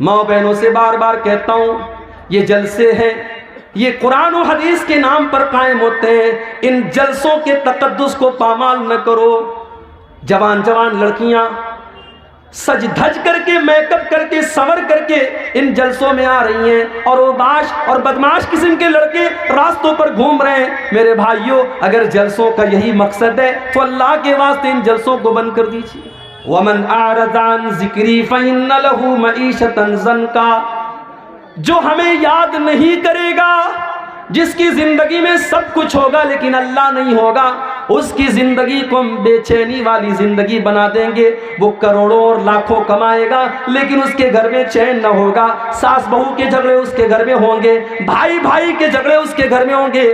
माँ बहनों से बार बार कहता हूँ, ये जलसे हैं, ये कुरान और हदीस के नाम पर कायम होते हैं। इन जलसों के तकद्दुस को पामाल न करो। जवान जवान लड़कियां सज धज करके, मेकअप करके, संवर करके इन जलसों में आ रही हैं, और उबाश और बदमाश किस्म के लड़के रास्तों पर घूम रहे हैं। मेरे भाइयों, अगर जलसों का यही मकसद है तो अल्लाह के वास्ते इन जलसों को बंद कर दीजिए। वमन आरज़ा अन ज़िक्री फ़इन्न लहू मईशतन ज़न्का, जो हमें याद नहीं करेगा, जिसकी जिंदगी में सब कुछ होगा लेकिन अल्लाह नहीं होगा, उसकी जिंदगी को हम बेचैनी वाली जिंदगी बना देंगे। वो करोड़ों और लाखों कमाएगा लेकिन उसके घर में चैन न होगा। सास बहू के झगड़े उसके घर में होंगे, भाई भाई के झगड़े उसके घर में होंगे,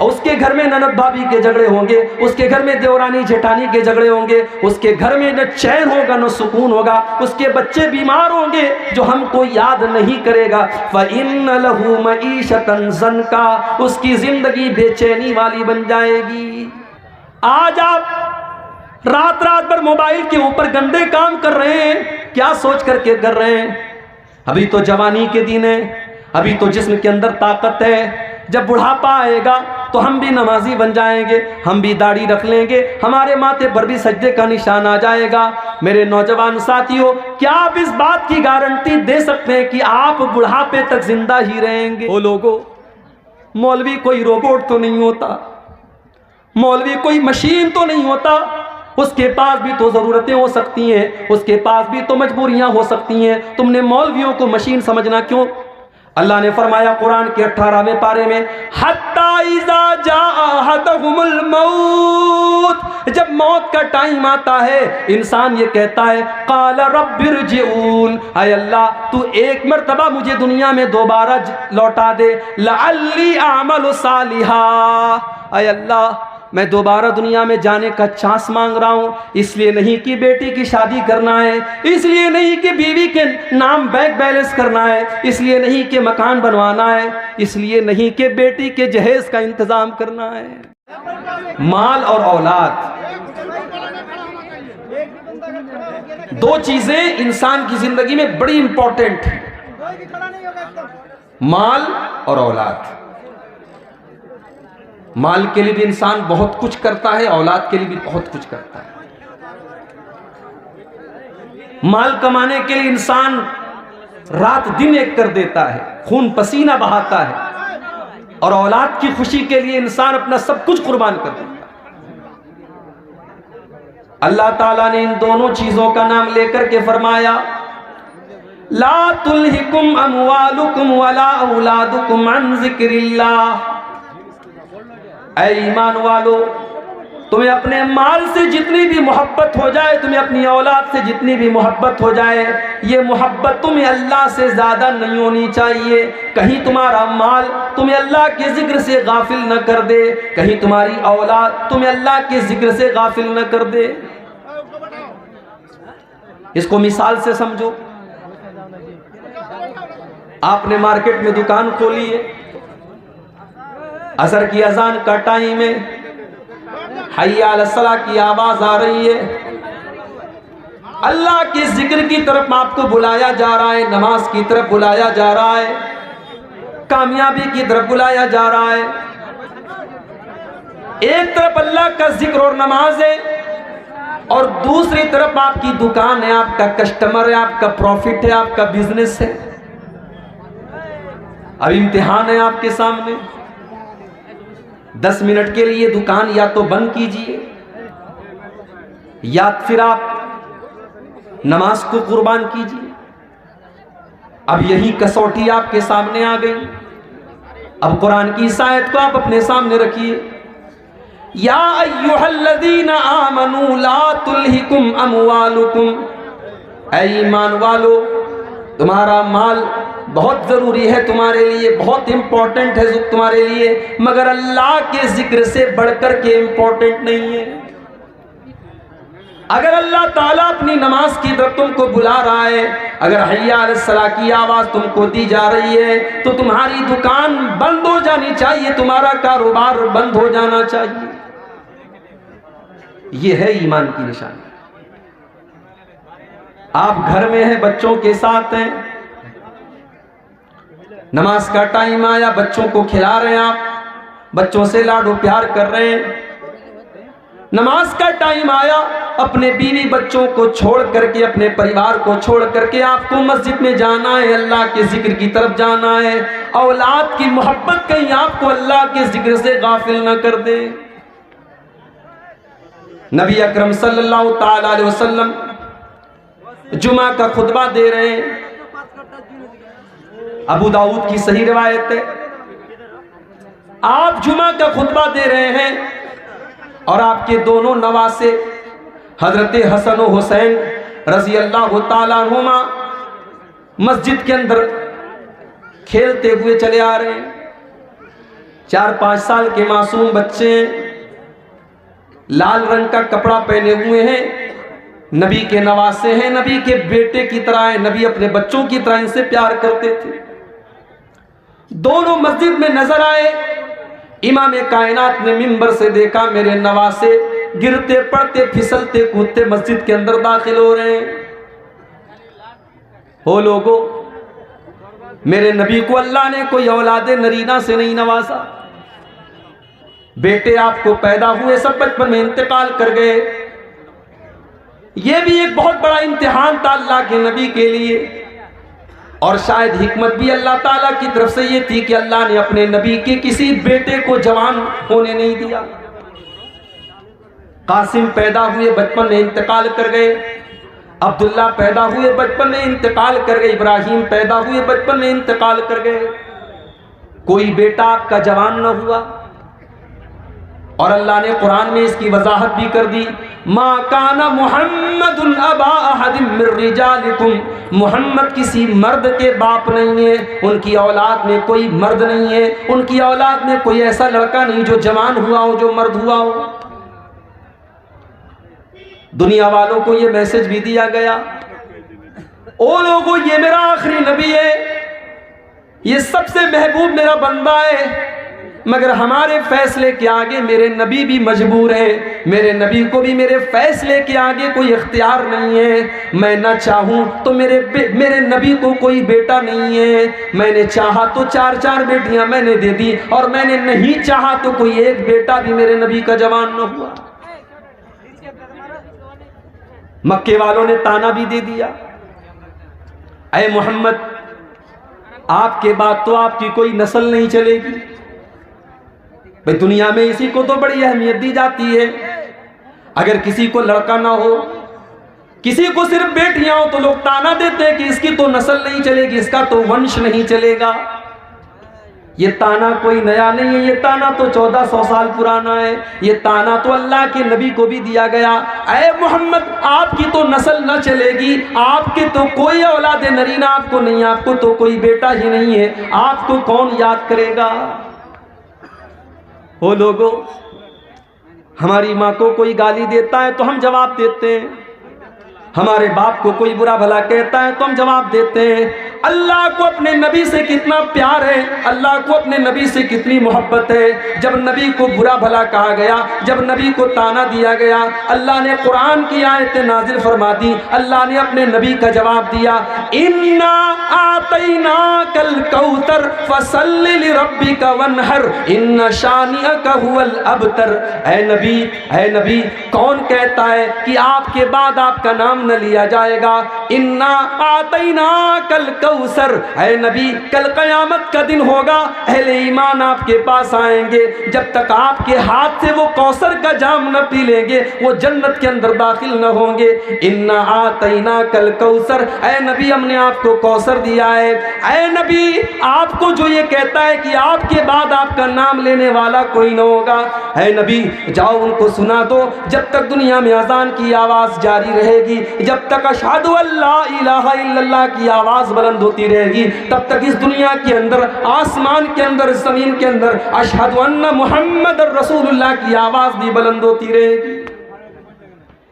उसके घर में ननद भाभी के झगड़े होंगे, उसके घर में देवरानी जेठानी के झगड़े होंगे, उसके घर में न चैन होगा न सुकून होगा, उसके बच्चे बीमार होंगे जो हमको याद नहीं करेगा। फ़इन्न लहू मईशतन ज़न्का, उसकी जिंदगी बेचैनी वाली बन जाएगी। आज आप रात रात भर मोबाइल के ऊपर गंदे काम कर रहे हैं, क्या सोच करके कर रहे हैं? अभी तो जवानी के दिन है, अभी तो जिस्म के अंदर ताकत है। जब बुढ़ापा आएगा तो हम भी नमाजी बन जाएंगे, हम भी दाढ़ी रख लेंगे, हमारे माथे पर भी सजदे का निशान आ जाएगा। मेरे नौजवान साथियों, क्या आप इस बात की गारंटी दे सकते हैं कि आप बुढ़ापे तक जिंदा ही रहेंगे? ओ लोगों, मौलवी कोई रोबोट तो नहीं होता, मौलवी कोई मशीन तो नहीं होता। उसके पास भी तो ज़रूरतें हो सकती हैं, उसके पास भी तो मजबूरियां हो सकती हैं। तुमने मौलवियों को मशीन समझना क्यों? अल्लाह ने फरमाया कुरान के 18वें पारे में, हत्ता इज़ा जाअहदहुमुल मौत, जब मौत का टाइम आता है इंसान ये कहता है, क़ाल रब्बिरजिऊन, ऐ अल्लाह तू एक मर्तबा मुझे दुनिया में दोबारा लौटा दे, लअल्ली अअमलु सालिहा, ऐ अल्लाह मैं दोबारा दुनिया में जाने का चांस मांग रहा हूँ। इसलिए नहीं कि बेटी की शादी करना है, इसलिए नहीं कि बीवी के नाम बैंक बैलेंस करना है, इसलिए नहीं कि मकान बनवाना है, इसलिए नहीं कि बेटी के जहेज का इंतजाम करना है। माल और औलाद, दो चीजें इंसान की जिंदगी में बड़ी इंपॉर्टेंट है, माल और औलाद। माल के लिए भी इंसान बहुत कुछ करता है, औलाद के लिए भी बहुत कुछ करता है। माल कमाने के लिए इंसान रात दिन एक कर देता है, खून पसीना बहाता है, और औलाद की खुशी के लिए इंसान अपना सब कुछ कुर्बान कर देता है। अल्लाह ताला ने इन दोनों चीजों का नाम लेकर के फरमाया, ला तुल्हिकुम अमवालुकुम वला औलादुकुम अन ज़िक्रिल्लाह, ऐ ईमान वालो, तुम्हें अपने माल से जितनी भी मोहब्बत हो जाए, तुम्हें अपनी औलाद से जितनी भी मोहब्बत हो जाए, ये मोहब्बत तुम्हें अल्लाह से ज़्यादा नहीं होनी चाहिए। कहीं तुम्हारा माल तुम्हें अल्लाह के जिक्र से गाफिल न कर दे, कहीं तुम्हारी औलाद तुम्हें अल्लाह के जिक्र से गाफिल न कर दे। इसको मिसाल से समझो। आपने मार्केट में दुकान खोली है, असर की अजान का टाइम है, हय्या अलस सलाह की आवाज आ रही है, अल्लाह के जिक्र की तरफ आपको बुलाया जा रहा है, नमाज की तरफ बुलाया जा रहा है, कामयाबी की तरफ बुलाया जा रहा है। एक तरफ अल्लाह का जिक्र और नमाज है, और दूसरी तरफ आपकी दुकान है, आपका कस्टमर है, आपका प्रॉफिट है, आपका बिजनेस है। अब इम्तिहान है आपके सामने, 10 मिनट के लिए दुकान या तो बंद कीजिए, या फिर आप नमाज को कुर्बान कीजिए। अब यही कसौटी आपके सामने आ गई। अब कुरान की इस आयत को आप अपने सामने रखिए, या अय्युहल्लज़ीना आमनू ला तुल्हिकुम अमवालुकुम, ऐ ईमान वालो, तुम्हारा माल बहुत जरूरी है तुम्हारे लिए, बहुत इंपॉर्टेंट है तुम्हारे लिए, मगर अल्लाह के जिक्र से बढ़कर के इंपॉर्टेंट नहीं है। अगर अल्लाह ताला अपनी नमाज की तरफ तुमको बुला रहा है, अगर हय्या अलस सलाह की आवाज तुमको दी जा रही है, तो तुम्हारी दुकान बंद हो जानी चाहिए, तुम्हारा कारोबार बंद हो जाना चाहिए। यह है ईमान की निशानी। आप घर में हैं, बच्चों के साथ हैं, नमाज का टाइम आया, बच्चों को खिला रहे हैं आप, बच्चों से लाडो प्यार कर रहे हैं। नमाज का टाइम आया, अपने बीवी बच्चों को छोड़ करके, अपने परिवार को छोड़ करके आपको मस्जिद में जाना है, अल्लाह के जिक्र की तरफ जाना है। औलाद की मोहब्बत कहीं आपको अल्लाह के जिक्र से गाफिल न कर दे। नबी अकरम सल्लल्लाहु ताला अलैहि वसल्लम जुमा का खुतबा दे रहे हैं। अबू दाऊद की सही रिवायत है, आप जुमा का खुतबा दे रहे हैं और आपके दोनों नवासे हजरत हसन और हुसैन रजी अल्लाह ताला अन्हुमा मस्जिद के अंदर खेलते हुए चले आ रहे हैं। 4-5 साल के मासूम बच्चे लाल रंग का कपड़ा पहने हुए हैं, नबी के नवासे हैं, नबी के बेटे की तरह है, नबी अपने बच्चों की तरह इनसे प्यार करते थे। दोनों मस्जिद में नजर आए। इमाम कायनात ने मिंबर से देखा मेरे नवासे गिरते पड़ते फिसलते कूदते मस्जिद के अंदर दाखिल हो रहे हैं। हो लोगों, मेरे नबी को अल्लाह ने कोई औलादे नरीना से नहीं नवाजा। बेटे आपको पैदा हुए, सब बचपन में इंतकाल कर गए। यह भी एक बहुत बड़ा इम्तिहान था अल्लाह के नबी के लिए, और शायद हिकमत भी अल्लाह ताला की तरफ से ये थी कि अल्लाह ने अपने नबी के किसी बेटे को जवान होने नहीं दिया। कासिम पैदा हुए, बचपन में इंतकाल कर गए। अब्दुल्ला पैदा हुए, बचपन में इंतकाल कर गए। इब्राहिम पैदा हुए, बचपन में इंतकाल कर गए। कोई बेटा आपका जवान न हुआ। और अल्लाह ने कुरान में इसकी वजाहत भी कर दी, मा काना मुहम्मदुन अबा अहदिम मिर रिजालिकुम, मुहम्मद किसी मर्द के बाप नहीं है, उनकी औलाद में कोई मर्द नहीं है, उनकी औलाद में कोई ऐसा लड़का नहीं जो जवान हुआ हो, जो मर्द हुआ हो। दुनिया वालों को यह मैसेज भी दिया गया, ओ लोगों, ये मेरा आखिरी नबी है, ये सबसे महबूब मेरा बंदा है, मगर हमारे फैसले के आगे मेरे नबी भी मजबूर है, मेरे नबी को भी मेरे फैसले के आगे कोई इख्तियार नहीं है। मैं ना चाहूं तो मेरे नबी को कोई बेटा नहीं है। मैंने चाहा तो 4-4 बेटियां मैंने दे दी, और मैंने नहीं चाहा तो कोई एक बेटा भी मेरे नबी का जवान न हुआ। मक्के वालों ने ताना भी दे दिया, ऐ मोहम्मद, आपके बाद तो आपकी कोई नस्ल नहीं चलेगी। भाई दुनिया में इसी को तो बड़ी अहमियत दी जाती है। अगर किसी को लड़का ना हो, किसी को सिर्फ बेटियां हो, तो लोग ताना देते हैं कि इसकी तो नस्ल नहीं चलेगी, इसका तो वंश नहीं चलेगा। ये ताना कोई नया नहीं है, ये ताना तो 1400 साल पुराना है। ये ताना तो अल्लाह के नबी को भी दिया गया, ऐ मोहम्मद, आपकी तो नस्ल न चलेगी, आपके तो कोई औलाद नरीना आपको नहीं, आपको तो कोई बेटा ही नहीं है, आपको कौन याद करेगा। हो लोगों, हमारी माँ को कोई गाली देता है तो हम जवाब देते हैं, हमारे बाप को कोई बुरा भला कहता है तो हम जवाब देते हैं। अल्लाह को अपने नबी से कितना प्यार है, अल्लाह को अपने नबी से कितनी मोहब्बत है। जब नबी को बुरा भला कहा गया, जब नबी को ताना दिया गया, अल्लाह ने कुरान की आयतें नाजिल फरमा दी, अल्लाह ने अपने नबी का जवाब दिया, इन्ना आतैनाकल कौसर फसल्लि लिरब्बिका वन्हर इन्ना शानिअका हुवल अबतर। ऐ नबी, कौन कहता है कि आपके बाद आपका नाम न लिया जाएगा। इन्ना आतैनाकल कौसर, ऐ नबी, कल कयामत का दिन होगा, अहले ईमान आपके पास आएंगे, जब तक आपके हाथ से वो कौसर का जाम न पी लेंगे वो जन्नत के अंदर दाखिल न होंगे। इन्ना आतैनाकल कौसर, ऐ नबी, हमने आपको कौसर दिया है। ऐ नबी, आपको जो ये कहता है कि आपके बाद आपका नाम लेने वाला कोई न होगा, ऐ नबी, जाओ उनको सुना दो, जब तक दुनिया में अजान की आवाज जारी रहेगी, जब तक अशहदु अल्ला इलाहा इल्लल्लाह की आवाज बुलंद होती रहेगी, तब तक इस दुनिया के अंदर, आसमान के अंदर, जमीन के अंदर अशहदु अन्ना मुहम्मदुर रसूलुल्लाह की आवाज भी बुलंद होती रहेगी।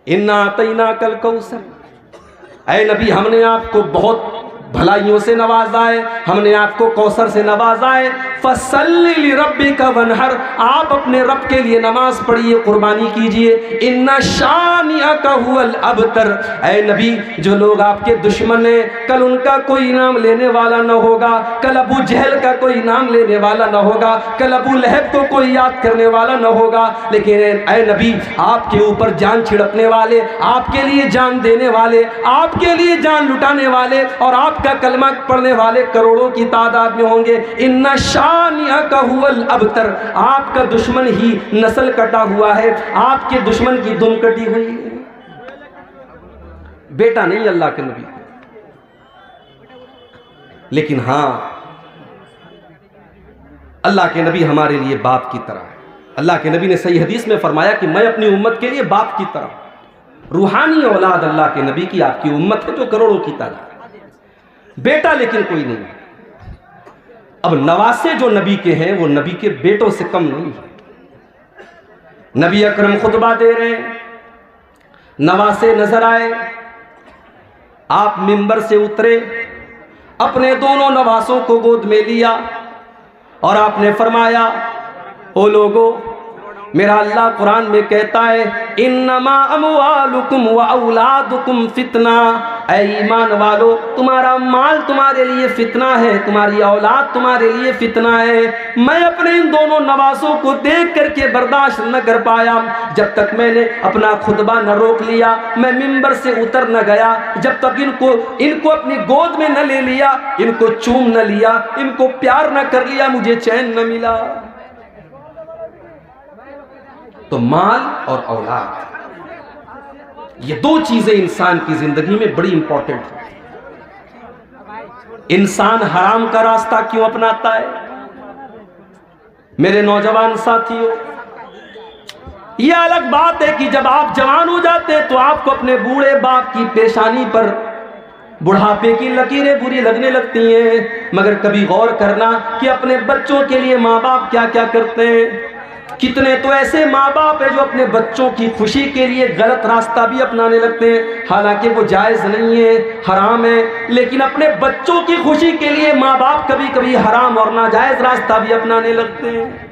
इन्ना आतैनाकल कौसर, ऐ नबी, हमने आपको बहुत भलाइयों से नवाजा है, हमने आपको कौसर से नवाजा है। फसल्लि लिरब्बिका वनहर, आप अपने रब के लिए नमाज पढ़िए, कुर्बानी कीजिए। इन्ना शानिअका हुवल अबतर, ऐ नबी जो लोग आपके दुश्मन हैं कल उनका कोई नाम लेने वाला न होगा, कल अबू जहल का कोई नाम लेने वाला न होगा, कल अबू लहब को कोई याद करने वाला न होगा, लेकिन ऐ नबी आपके ऊपर जान छिड़कने वाले, आपके लिए जान देने वाले, आपके लिए जान लुटाने वाले और आपका कलमा पढ़ने वाले करोड़ों की तादाद में होंगे। इन्ना शानिअका हुवल अबतर, आपका दुश्मन ही नस्ल कटा हुआ है, आपके दुश्मन की दुम कटी हुई है। बेटा नहीं अल्लाह के नबी, लेकिन हां अल्लाह के नबी हमारे लिए बाप की तरह है। अल्लाह के नबी ने सही हदीस में फरमाया कि मैं अपनी उम्मत के लिए बाप की तरह, रूहानी औलाद अल्लाह के नबी की आपकी उम्मत है जो करोड़ों की तादाद, बेटा लेकिन कोई नहीं। अब नवासे जो नबी के हैं वो नबी के बेटों से कम नहीं है। नबी अकरम खुतबा दे रहे हैं, नवासे नजर आए, आप मिंबर से उतरे, अपने दोनों नवासों को गोद में लिया और आपने फरमाया, ओ लोगो, मेरा अल्लाह कुरान में कहता है इन्नमा अमवालुकुम व औलादुकुम फितना, ऐ ईमान वालो तुम्हारा माल तुम्हारे लिए फितना है, तुम्हारी औलाद तुम्हारे लिए फितना है। मैं अपने इन दोनों नवासों को देख करके बर्दाश्त न कर पाया, जब तक मैंने अपना खुतबा न रोक लिया, मैं मिंबर से उतर न गया, जब तक इनको अपनी गोद में न ले लिया, इनको चूम न लिया, इनको प्यार न कर लिया, मुझे चैन न मिला। तो माल और औलाद, ये दो चीजें इंसान की जिंदगी में बड़ी इंपॉर्टेंट है। इंसान हराम का रास्ता क्यों अपनाता है? मेरे नौजवान साथियों, यह अलग बात है कि जब आप जवान हो जाते हैं तो आपको अपने बूढ़े बाप की पेशानी पर बुढ़ापे की लकीरें बुरी लगने लगती हैं, मगर कभी गौर करना कि अपने बच्चों के लिए माँ बाप क्या क्या करते हैं। कितने तो ऐसे माँ बाप हैं जो अपने बच्चों की खुशी के लिए गलत रास्ता भी अपनाने लगते हैं, हालांकि वो जायज़ नहीं है, हराम है, लेकिन अपने बच्चों की खुशी के लिए माँ बाप कभी कभी हराम और नाजायज़ रास्ता भी अपनाने लगते हैं।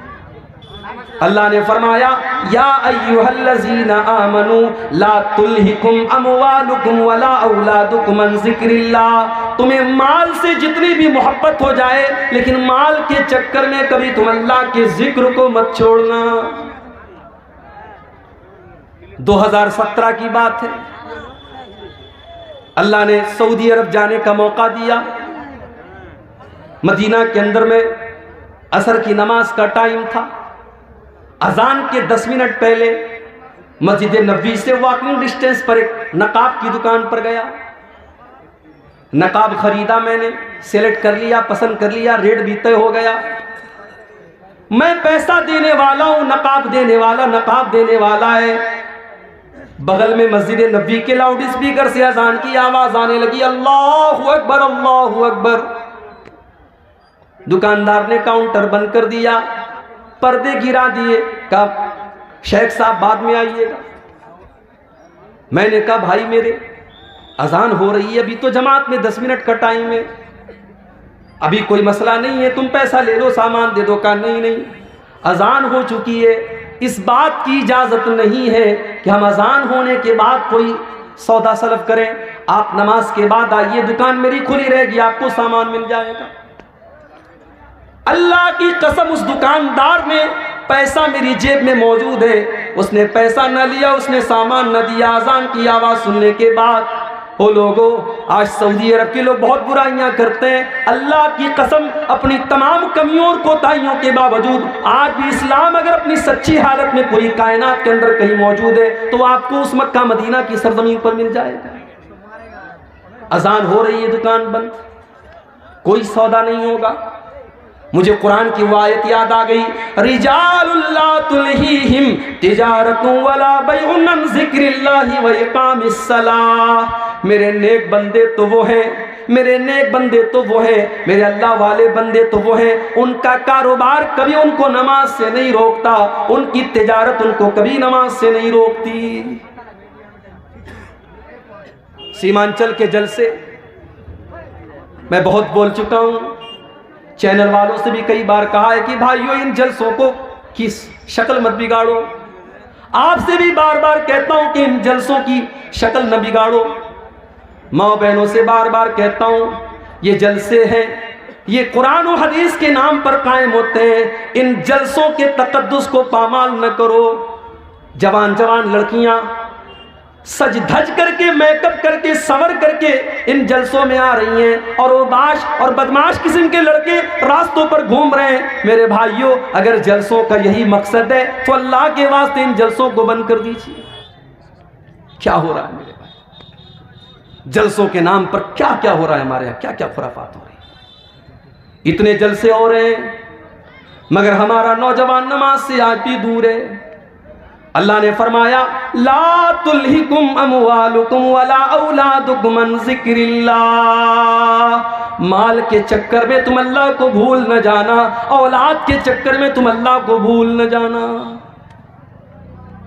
अल्लाह ने फरमाया, या अय्युहल्लज़ीना आमनू ला तुल्हिकुम अमवालुकुम वला औलादुकुम अन ज़िक्रिल्लाह, तुम्हें माल से जितनी भी मोहब्बत हो जाए, लेकिन माल के चक्कर में कभी तुम अल्लाह के जिक्र को मत छोड़ना। 2017 की बात है, अल्लाह ने सऊदी अरब जाने का मौका दिया। मदीना के अंदर में असर की नमाज का टाइम था। अजान के 10 मिनट पहले मस्जिद नबवी से वॉकिंग डिस्टेंस पर एक नकाब की दुकान पर गया। नकाब खरीदा, मैंने सेलेक्ट कर लिया, पसंद कर लिया, रेट भी तय हो गया। मैं पैसा देने वाला हूं, नकाब देने वाला नकाब देने वाला है। बगल में मस्जिद नबवी के लाउड स्पीकर से अजान की आवाज आने लगी, अल्लाहु अकबर अल्लाहु अकबर। दुकानदार ने काउंटर बंद कर दिया, पर्दे गिरा दिए, कहा शेख साहब बाद में आइएगा। मैंने कहा भाई मेरे अजान हो रही है, अभी तो जमात में 10 मिनट का टाइम है, अभी कोई मसला नहीं है, तुम पैसा ले लो, सामान दे दो। कहा नहीं, अजान हो चुकी है, इस बात की इजाजत नहीं है कि हम अजान होने के बाद कोई सौदा सलफ करें। आप नमाज के बाद आइए, दुकान मेरी खुली रहेगी, आपको सामान मिल जाएगा। अल्लाह की कसम, उस दुकानदार ने पैसा मेरी जेब में मौजूद है, उसने पैसा न लिया, उसने सामान न दिया। अजान की आवाज सुनने के बाद, ओ लोगो, आज सऊदी अरब के लोग बहुत बुराइयां करते हैं। अल्लाह की कसम, अपनी तमाम कमियों और कोताहियों के बावजूद आज भी इस्लाम अगर अपनी सच्ची हालत में पूरी कायनात के अंदर कहीं मौजूद है तो आपको उस मक्का मदीना की सरजमीन पर मिल जाएगा। अजान हो रही है, दुकान बंद, कोई सौदा नहीं होगा। मुझे कुरान की वो आयत याद आ गई, रिजालुल्ला तुल्हीहिम तिजारतुन वला बैउन अन ज़िक्रिल्लाहि व इकामिस्सलाह। मेरे नेक बंदे तो वो हैं, मेरे नेक बंदे तो वो हैं, मेरे अल्लाह वाले बंदे तो वो हैं, उनका कारोबार कभी उनको नमाज से नहीं रोकता, उनकी तिजारत उनको कभी नमाज से नहीं रोकती। सीमांचल के जलसे मैं बहुत बोल चुका हूं, चैनल वालों से भी कई बार कहा है कि भाइयों इन जलसों को की शक्ल मत बिगाड़ो। आपसे भी बार बार कहता हूं कि इन जलसों की शक्ल न बिगाड़ो। माँ बहनों से बार बार कहता हूं, ये जलसे हैं, ये कुरान और हदीस के नाम पर कायम होते हैं। इन जलसों के तकद्दुस को पामाल न करो। जवान जवान लड़कियां सज धज करके, मेकअप करके, संवर करके इन जलसों में आ रही हैं और उबाश और बदमाश किस्म के लड़के रास्तों पर घूम रहे हैं। मेरे भाइयों, अगर जलसों का यही मकसद है तो अल्लाह के वास्ते इन जलसों को बंद कर दीजिए। क्या हो रहा है मेरे भाई, जलसों के नाम पर क्या क्या हो रहा है हमारे यहाँ, क्या क्या खुराफात हो रही है। इतने जलसे हो रहे हैं मगर हमारा नौजवान नमाज से आज भी दूर है। अल्लाह ने फरमाया, ला तुल्हिकुम अमवालुकुम वला औलादुकुम अन ज़िक्रिल्लाह। माल के चक्कर में तुम अल्लाह को भूल न जाना, औलाद के चक्कर में तुम अल्लाह को भूल न जाना।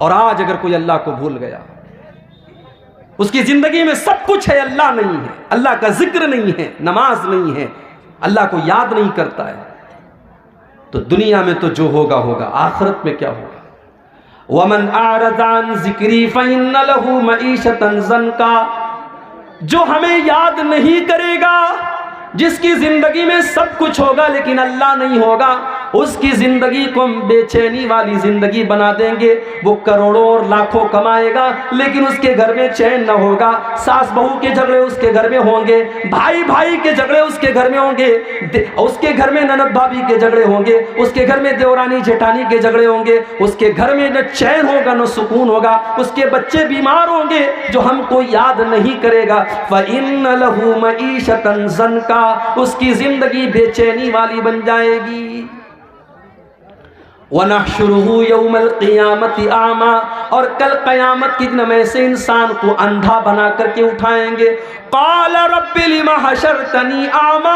और आज अगर कोई अल्लाह को भूल गया, उसकी जिंदगी में सब कुछ है, अल्लाह नहीं है, अल्लाह का जिक्र नहीं है, नमाज नहीं है, अल्लाह को याद नहीं करता है, तो दुनिया में तो जो होगा होगा, आखिरत में क्या होगा। वमन आरज़ा अन ज़िक्री फ़इन्न लहू मईशतन ज़न्का। जो हमें याद नहीं करेगा, जिसकी जिंदगी में सब कुछ होगा लेकिन अल्लाह नहीं होगा, उसकी जिंदगी को हम बेचैनी वाली जिंदगी बना देंगे। वो करोड़ों और लाखों कमाएगा लेकिन उसके घर में चैन न होगा। सास बहू के झगड़े उसके घर में होंगे, भाई भाई के झगड़े उसके घर में होंगे, उसके घर में ननद भाभी के झगड़े होंगे, उसके घर में देवरानी जेठानी के झगड़े होंगे, उसके घर में न चैन होगा न सुकून होगा, उसके बच्चे बीमार होंगे जो हमको याद नहीं करेगा। फ़इन्न लहू मईशतन ज़न्का। उसकी जिंदगी बेचैनी वाली बन जाएगी। वनहशुरुहु यौमल क़ियामति आमा। और कल क़यामत के दिन में ऐसे इंसान को अंधा बना करके उठाएंगे। क़ाल रब्बि लिमा हशरतनी आमा।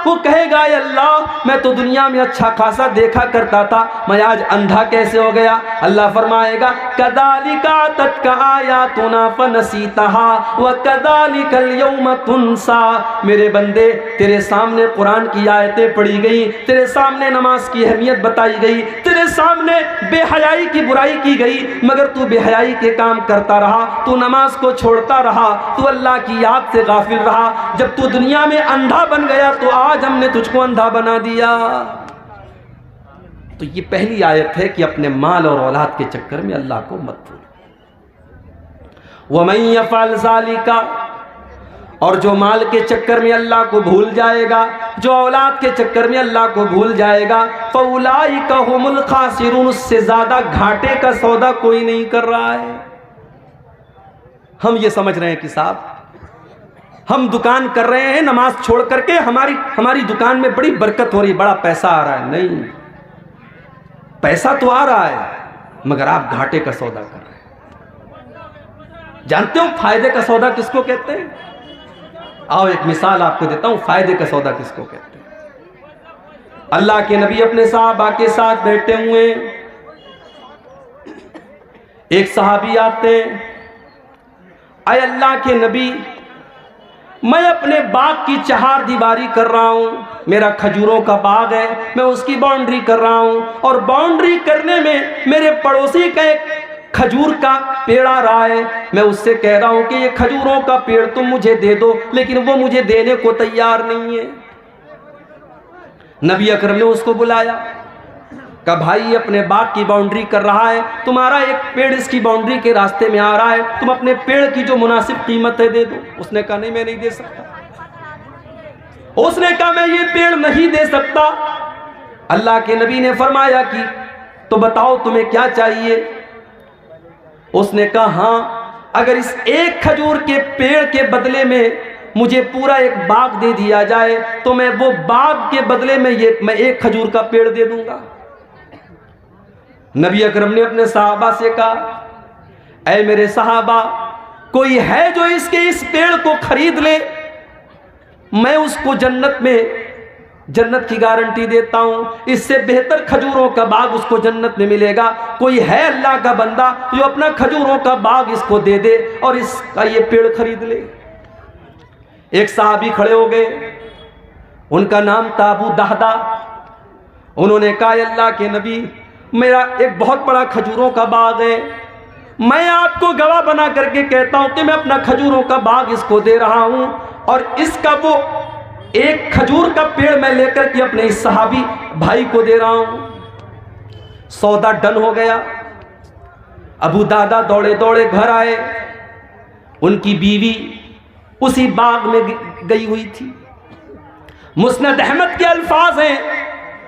वो कहेगा, अल्लाह मैं तो दुनिया में अच्छा खासा देखा करता था, मैं आज अंधा कैसे हो गया। अल्लाह फरमाएगा, कदालिका तत्का आयातुना फनसीतहा व कदालिकल यौम तुनसा। मेरे बंदे, तेरे सामने कुरान की आयतें पढ़ी गई, तेरे सामने नमाज की अहमियत बताई गई, तेरे सामने बेहयाई की बुराई की गई, मगर तू बेहयाई के काम करता रहा, तू नमाज को छोड़ता रहा, तू अल्लाह की याद से गाफिल रहा। जब तू दुनिया में अंधा बन गया तो आज हमने तुझको अंधा बना दिया। तो ये पहली आयत है कि अपने माल और औलाद के चक्कर में अल्लाह को मत भूलो। वमन यफ़अल ज़ालिका। और जो माल के चक्कर में अल्लाह को भूल जाएगा, जो औलाद के चक्कर में अल्लाह को भूल जाएगा, फ़उलाइका हुमुल ख़ासिरून। उससे ज्यादा घाटे का सौदा कोई नहीं कर रहा है। हम ये समझ रहे हैं कि साहब हम दुकान कर रहे हैं नमाज छोड़ करके, हमारी दुकान में बड़ी बरकत हो रही, बड़ा पैसा आ रहा है। नहीं, पैसा तो आ रहा है मगर आप घाटे का सौदा कर रहे हैं। जानते हो फायदे का सौदा किसको कहते हैं? आओ एक मिसाल आपको देता हूं, फायदे का सौदा किसको कहते हैं। अल्लाह के नबी अपने सहाबा के साथ बैठे हुए, एक सहाबी आते, अय अल्लाह के नबी, मैं अपने बाग की चहार दीवारी कर रहा हूं, मेरा खजूरों का बाग है, मैं उसकी बाउंड्री कर रहा हूं, और बाउंड्री करने में मेरे पड़ोसी का एक खजूर का पेड़ आ रहा है, मैं उससे कह रहा हूं कि ये खजूरों का पेड़ तुम मुझे दे दो, लेकिन वो मुझे देने को तैयार नहीं है। नबी अकरम ने उसको बुलाया, कहा भाई अपने बाग की बाउंड्री कर रहा है, तुम्हारा एक पेड़ इसकी बाउंड्री के रास्ते में आ रहा है, तुम अपने पेड़ की जो मुनासिब कीमत है दे दो। उसने कहा नहीं, मैं नहीं दे सकता। उसने कहा मैं ये पेड़ नहीं दे सकता। अल्लाह के नबी ने फरमाया कि तो बताओ तुम्हें क्या चाहिए। उसने कहा हाँ, अगर इस एक खजूर के पेड़ के बदले में मुझे पूरा एक बाग दे दिया जाए तो मैं वो बाग के बदले में मैं एक खजूर का पेड़ दे दूंगा। नबी अकरम ने अपने सहाबा से कहा, ऐ मेरे सहाबा, कोई है जो इस पेड़ को खरीद ले, मैं उसको जन्नत की गारंटी देता हूं, इससे बेहतर खजूरों का बाग उसको जन्नत में मिलेगा। कोई है अल्लाह का बंदा जो अपना खजूरों का बाग इसको दे दे और इसका ये पेड़ खरीद ले। एक सहाबी खड़े हो गए, उनका नाम था अबू दहदा। उन्होंने कहा, अल्लाह के नबी, मेरा एक बहुत बड़ा खजूरों का बाग है, मैं आपको गवाह बना करके कहता हूं कि मैं अपना खजूरों का बाग इसको दे रहा हूं, और इसका वो एक खजूर का पेड़ मैं लेकर के अपने इस सहाबी भाई को दे रहा हूं। सौदा डन हो गया। अबू दादा दौड़े दौड़े घर आए। उनकी बीवी उसी बाग में गई हुई थी। मुस्नद अहमद के अल्फाज हैं,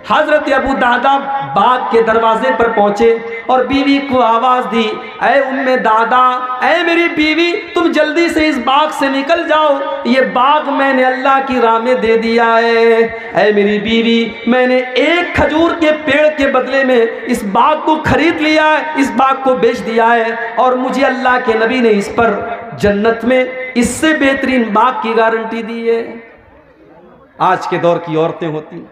हजरत अबू दादा बाग के दरवाजे पर पहुंचे और बीवी को आवाज दी, ऐ उम्मे दादा, ऐ मेरी बीवी, तुम जल्दी से इस बाग से निकल जाओ, ये बाग मैंने अल्लाह की राह में दे दिया है। ऐ मेरी बीवी, मैंने एक खजूर के पेड़ के बदले में इस बाग को खरीद लिया है, इस बाग को बेच दिया है, और मुझे अल्लाह के नबी ने इस पर जन्नत में इससे बेहतरीन बाग की गारंटी दी है। आज के दौर की औरतें होती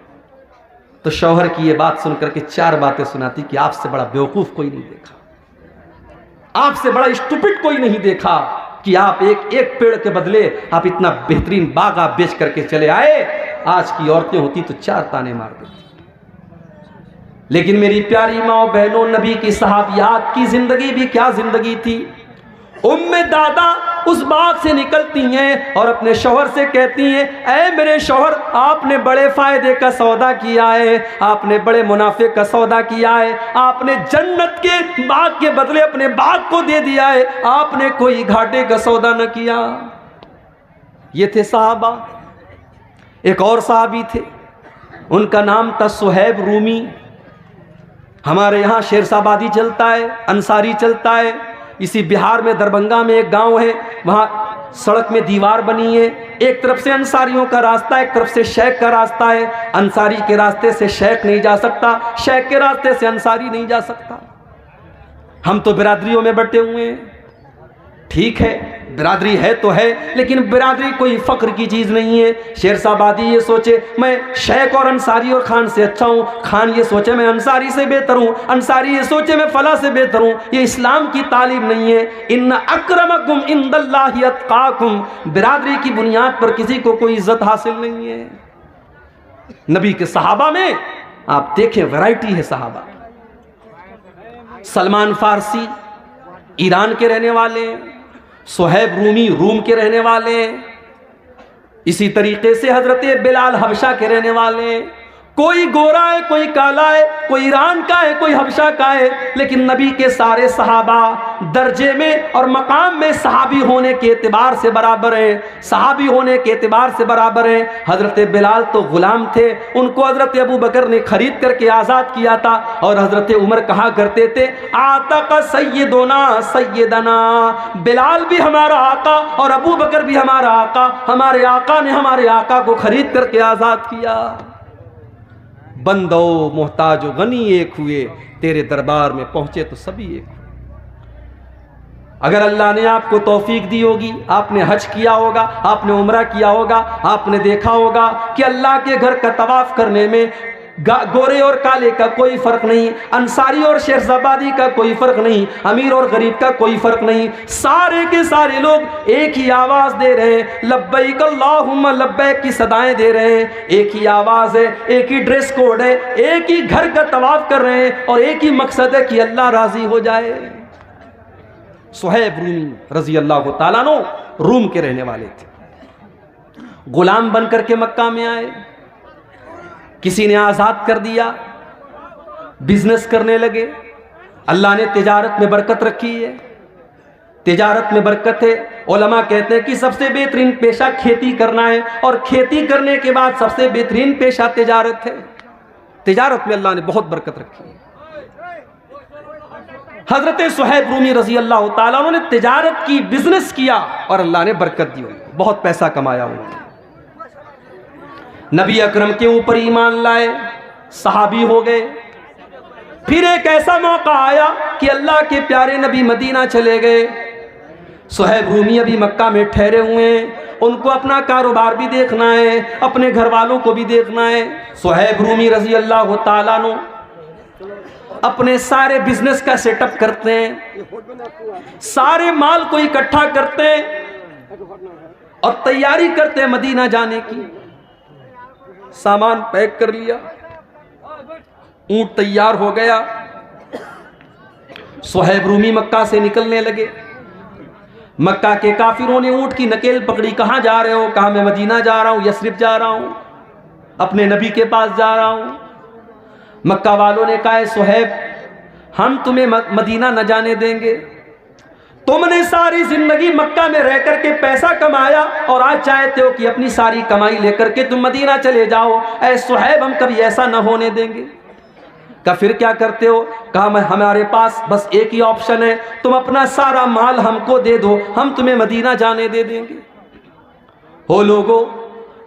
तो शौहर की ये बात सुनकर के 4 बातें सुनाती कि आपसे बड़ा बेवकूफ कोई नहीं देखा, आपसे बड़ा स्टूपिड कोई नहीं देखा कि आप एक पेड़ के बदले आप इतना बेहतरीन बाग आप बेच करके चले आए। आज की औरतें होती तो 4 ताने मार देती। लेकिन मेरी प्यारी माओ बहनों, नबी की सहाबियात की जिंदगी भी क्या जिंदगी थी। उम्मे दादा उस बाग से निकलती हैं और अपने शौहर से कहती हैं, ऐ मेरे शौहर, आपने बड़े फायदे का सौदा किया है, आपने बड़े मुनाफे का सौदा किया है, आपने जन्नत के बाग के बदले अपने बाग को दे दिया है, आपने कोई घाटे का सौदा न किया। ये थे साहबा। एक और साहबी थे, उनका नाम था सुहैब रूमी। हमारे यहाँ शेरशाबादी चलता है, अंसारी चलता है। इसी बिहार में दरभंगा में एक गांव है, वहां सड़क में दीवार बनी है, एक तरफ से अंसारियों का रास्ता, एक तरफ से शेख का रास्ता है। अंसारी के रास्ते से शेख नहीं जा सकता, शेख के रास्ते से अंसारी नहीं जा सकता। हम तो बिरादरियों में बटे हुए हैं, ठीक है, बिरादरी है तो है, लेकिन बिरादरी कोई फख्र की चीज नहीं है। शेरशाबादी ये सोचे मैं शेख और अंसारी और खान से अच्छा हूं, खान ये सोचे मैं अंसारी से बेहतर हूं, अंसारी ये सोचे मैं फला से बेहतर हूं, ये इस्लाम की तालीम नहीं है। इन्ना अक्रमकुम इंदल्लाहि अत्काकुम, बिरादरी की बुनियाद पर किसी को कोई इज्जत हासिल नहीं है। नबी के सहाबा में आप देखें वैरायटी है सहाबा। सलमान फारसी ईरान के रहने वाले, सुहैब रूमी रूम के रहने वाले, इसी तरीके से हजरत बिलाल हबशा के रहने वाले। कोई गोरा है, कोई काला है, कोई ईरान का है, कोई हबशा का है, लेकिन नबी के सारे सहाबा दर्जे में और मकाम में सहाबी होने के एतबार से बराबर हैं, सहाबी होने के एतबार से बराबर हैं। हजरत बिलाल तो गुलाम थे, उनको हजरत अबू बकर ने खरीद करके आज़ाद किया था, और हजरत उमर कहा करते थे, आका सैयदना सैयदना, बिलाल भी हमारा आका और अबू बकर भी हमारा आका, हमारे आका ने हमारे आका को खरीद करके आज़ाद किया। बंदो मोहताज गनी एक हुए, तेरे दरबार में पहुंचे तो सभी एक हुए। अगर अल्लाह ने आपको तौफीक दी होगी, आपने हज किया होगा, आपने उम्रा किया होगा, आपने देखा होगा कि अल्लाह के घर का तवाफ करने में गोरे और काले का कोई फर्क नहीं, अंसारी और शेरशाबादी का कोई फर्क नहीं, अमीर और गरीब का कोई फर्क नहीं, सारे के सारे लोग एक ही आवाज दे रहे हैं, लब्बैक अल्लाहुम्मा लब्बैक की सदाएं दे रहे हैं। एक ही आवाज है, एक ही ड्रेस कोड है, एक ही घर का तवाफ कर रहे हैं, और एक ही मकसद है कि अल्लाह राजी हो जाए। सुहैब रूमी रजी अल्लाह तआला अन्हु रूम के रहने वाले थे, गुलाम बनकर के मक्का में आए, किसी ने आज़ाद कर दिया, बिजनेस करने लगे। अल्लाह ने तिजारत में बरकत रखी है, तिजारत में बरकत है। उलमा कहते हैं कि सबसे बेहतरीन पेशा खेती करना है, और खेती करने के बाद सबसे बेहतरीन पेशा तिजारत है। तिजारत में अल्लाह ने बहुत बरकत रखी है। हजरत सुहैब रूमी रजी अल्लाह तआला उन्होंने तिजारत की, बिजनेस किया, और अल्लाह ने बरकत दी, बहुत पैसा कमाया उन्होंने। नबी अकरम के ऊपर ईमान लाए, सहाबी हो गए। फिर एक ऐसा मौका आया कि अल्लाह के प्यारे नबी मदीना चले गए। सुहैब रूमी अभी मक्का में ठहरे हुए हैं, उनको अपना कारोबार भी देखना है, अपने घर वालों को भी देखना है। सुहैब रूमी रजी अल्लाह तआला अन्हु अपने सारे बिजनेस का सेटअप करते हैं, सारे माल को इकट्ठा करते हैं और तैयारी करते हैं मदीना जाने की। सामान पैक कर लिया, ऊंट तैयार हो गया। सुहैब रूमी मक्का से निकलने लगे। मक्का के काफिरों ने ऊंट की नकेल पकड़ी। कहां जा रहे हो? कहा मैं मदीना जा रहा हूं, यस्रिब जा रहा हूं, अपने नबी के पास जा रहा हूं। मक्का वालों ने कहा सुहैब हम तुम्हें मदीना न जाने देंगे, तुमने सारी जिंदगी मक्का में रह करके पैसा कमाया और आज चाहते हो कि अपनी सारी कमाई लेकर के तुम मदीना चले जाओ। ऐ सुहैब हम कभी ऐसा न होने देंगे। कहा फिर क्या करते हो? कहा हमारे पास बस एक ही ऑप्शन है, तुम अपना सारा माल हमको दे दो, हम तुम्हें मदीना जाने दे देंगे। हो लोगों,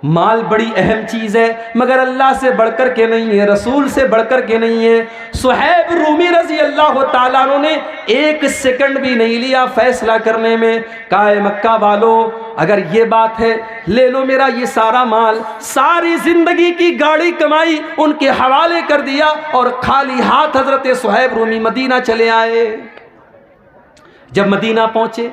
माल बड़ी अहम चीज है मगर अल्लाह से बढ़कर के नहीं है, रसूल से बढ़कर के नहीं है। सुहैब रूमी रजी अल्लाह ताला अन्हु ने एक सेकंड भी नहीं लिया फैसला करने में। कहा मक्का वालों अगर ये बात है ले लो मेरा ये सारा माल, सारी जिंदगी की गाड़ी कमाई उनके हवाले कर दिया और खाली हाथ हजरत सुहैब रूमी मदीना चले आए। जब मदीना पहुंचे,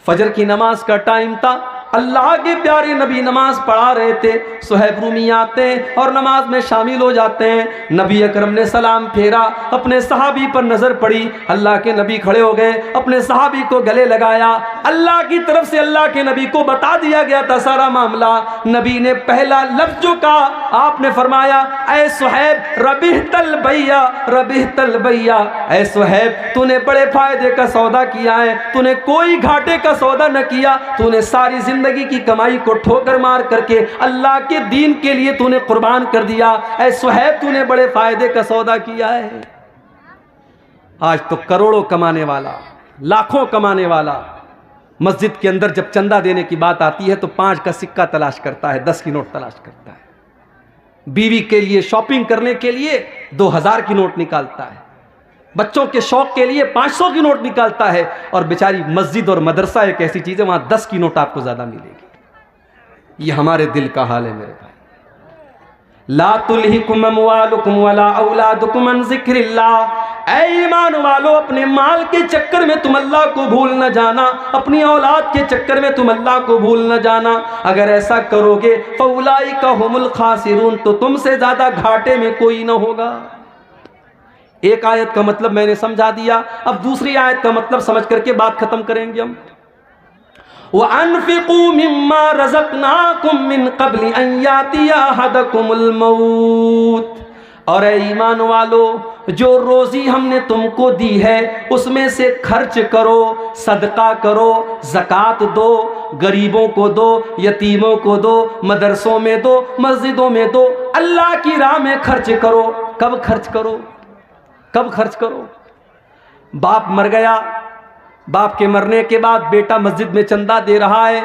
फजर की नमाज का टाइम था, अल्लाह के प्यारे नबी नमाज पढ़ा रहे थे। सुहैब रूमी आते हैं और नमाज में शामिल हो जाते हैं। नबी अकरम ने सलाम फेरा, अपने सहाबी पर नजर पड़ी, अल्लाह के नबी खड़े हो गए, अपने सहाबी को गले लगाया। अल्लाह की तरफ से अल्लाह के नबी को बता दिया गया था सारा मामला। नबी ने पहला लफ्ज जो कहा, आपने फरमाया ऐ सुहैब रबिहतल भैया, रबिहतल भैया, ऐ सुहैब तूने बड़े फायदे का सौदा किया है, तूने कोई घाटे का सौदा न किया, तूने सारी जिंदगी की कमाई को ठोकर मार करके अल्लाह के दीन के लिए तूने कुर्बान कर दिया। ऐ सुहैब तूने बड़े फायदे का सौदा किया है। आज तो करोड़ों कमाने वाला, लाखों कमाने वाला मस्जिद के अंदर जब चंदा देने की बात आती है तो 5 का सिक्का तलाश करता है, 10 की नोट तलाश करता है। बीवी के लिए शॉपिंग करने के लिए 2000 की नोट निकालता है, बच्चों के शौक के लिए 500 की नोट निकालता है। और बेचारी मस्जिद और मदरसा एक ऐसी चीज है, वहां 10 की नोट आपको ज्यादा मिलेगी। ये हमारे दिल का हाल है मेरे भाई। ला तुल्हिकुम अमवालुकुम वला औलादुकुम अन ज़िक्रिल्लाह। ऐ ईमान वालो, अपने माल के चक्कर में तुम अल्लाह को भूल न जाना, अपनी औलाद के चक्कर में तुम अल्लाह को भूल न जाना। अगर ऐसा करोगे फउलाइका हुमुल खासिरून, तो तुमसे ज्यादा घाटे में कोई न होगा। एक आयत का मतलब मैंने समझा दिया, अब दूसरी आयत का मतलब समझ करके बात खत्म करेंगे हम। वअन्फिकू मिम्मा रज़क़नाकुम मिन क़ब्लि अन यातिया अहदकुमुल मौत। और ऐ ईमान वालो, जो रोजी हमने तुमको दी है उसमें से खर्च करो, सदका करो, ज़कात दो, गरीबों को दो, यतीमों को दो, मदरसों में दो, मस्जिदों में दो, अल्लाह की राह में खर्च करो। कब खर्च करो? कब खर्च करो? बाप मर गया, बाप के मरने के बाद बेटा मस्जिद में चंदा दे रहा है,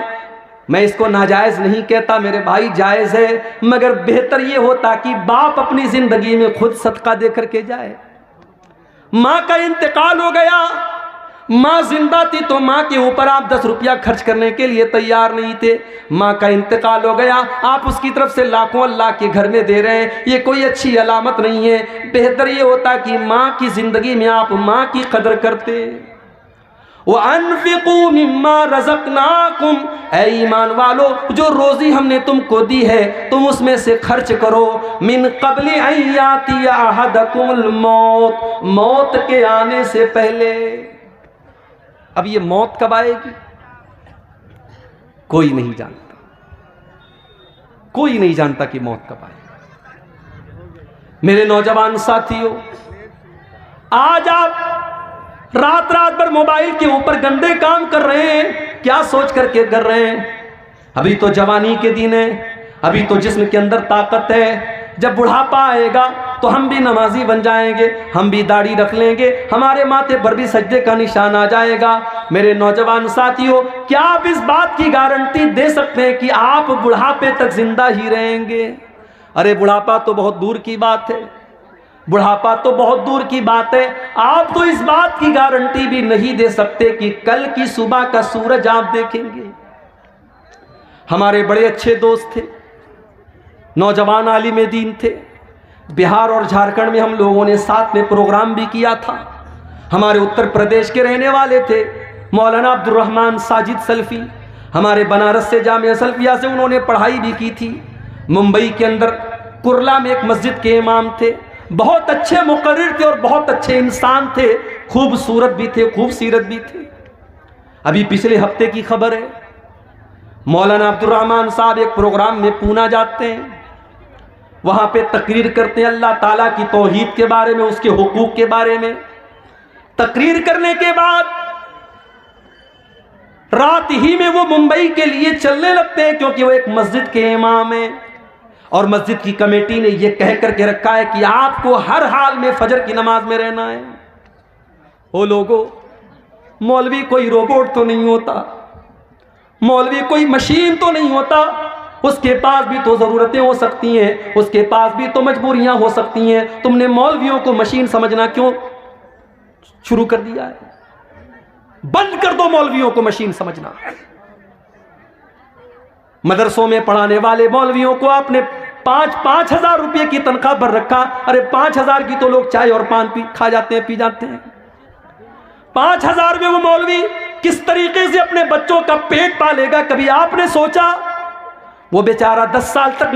मैं इसको नाजायज नहीं कहता मेरे भाई, जायज है, मगर बेहतर ये होता कि बाप अपनी जिंदगी में खुद सदका दे करके जाए। माँ का इंतकाल हो गया, माँ जिंदा थी तो माँ के ऊपर आप 10 रुपया खर्च करने के लिए तैयार नहीं थे। माँ का इंतकाल हो गया, आप उसकी तरफ से लाखों अल्लाह के घर में दे रहे हैं, ये कोई अच्छी अलामत नहीं है। बेहतर ये होता कि माँ की जिंदगी में आप माँ की कदर करते। वअन्फिकू मिम्मा रज़क़नाकुम, ऐ ईमान वालो, जो रोजी हमने तुमको दी है तुम उसमें से खर्च करो। मिन क़ब्लि अन यातिया अहदकुमुल मौत, मौत के आने से पहले। अब ये मौत कब आएगी कोई नहीं जानता, कोई नहीं जानता कि मौत कब आएगी। मेरे नौजवान साथियों, आज आप रात रात भर मोबाइल के ऊपर गंदे काम कर रहे हैं, क्या सोच करके कर रहे हैं? अभी तो जवानी के दिन है, अभी तो जिस्म के अंदर ताकत है, जब बुढ़ापा आएगा तो हम भी नमाजी बन जाएंगे, हम भी दाढ़ी रख लेंगे, हमारे माथे पर भी सजदे का निशान आ जाएगा। मेरे नौजवान साथियों, क्या आप इस बात की गारंटी दे सकते हैं कि आप बुढ़ापे तक जिंदा ही रहेंगे? अरे बुढ़ापा तो बहुत दूर की बात है, बुढ़ापा तो बहुत दूर की बात है। आप तो इस बात की गारंटी भी नहीं दे सकते कि कल की सुबह का सूरज आप देखेंगे। हमारे बड़े अच्छे दोस्त थे, नौजवान आलिम दीन थे, बिहार और झारखंड में हम लोगों ने साथ में प्रोग्राम भी किया था। हमारे उत्तर प्रदेश के रहने वाले थे मौलाना अब्दुल रहमान साजिद सल्फी, हमारे बनारस से जामिया सल्फिया से उन्होंने पढ़ाई भी की थी। मुंबई के अंदर कुरला में एक मस्जिद के इमाम थे, बहुत अच्छे मुकर्रिर थे और बहुत अच्छे इंसान थे, खूबसूरत भी थे, खूबसीरत भी थे। अभी पिछले हफ्ते की खबर है, मौलाना अब्दुल रहमान साहब एक प्रोग्राम में पूना जाते हैं, वहां पे तकरीर करते हैं अल्लाह ताला की तौहीद के बारे में, उसके हुकूक के बारे में। तकरीर करने के बाद रात ही में वो मुंबई के लिए चलने लगते हैं, क्योंकि वो एक मस्जिद के इमाम हैं और मस्जिद की कमेटी ने ये कह करके रखा है कि आपको हर हाल में फजर की नमाज में रहना है। ओ लोगों, मौलवी कोई रोबोट तो नहीं होता, मौलवी कोई मशीन तो नहीं होता, उसके पास भी तो ज़रूरतें हो सकती हैं, उसके पास भी तो मजबूरियां हो सकती हैं। तुमने मौलवियों को मशीन समझना क्यों शुरू कर दिया है? बंद कर दो मौलवियों को मशीन समझना। मदरसों में पढ़ाने वाले मौलवियों को आपने 5-5 हजार रुपये की तनख्वाह भर रखा। अरे 5 हजार की तो लोग चाय और पान खा जाते हैं, पी जाते हैं। 5 हजार में वो मौलवी किस तरीके से अपने बच्चों का पेट पालेगा? कभी आपने सोचा? वो बेचारा 10 साल तक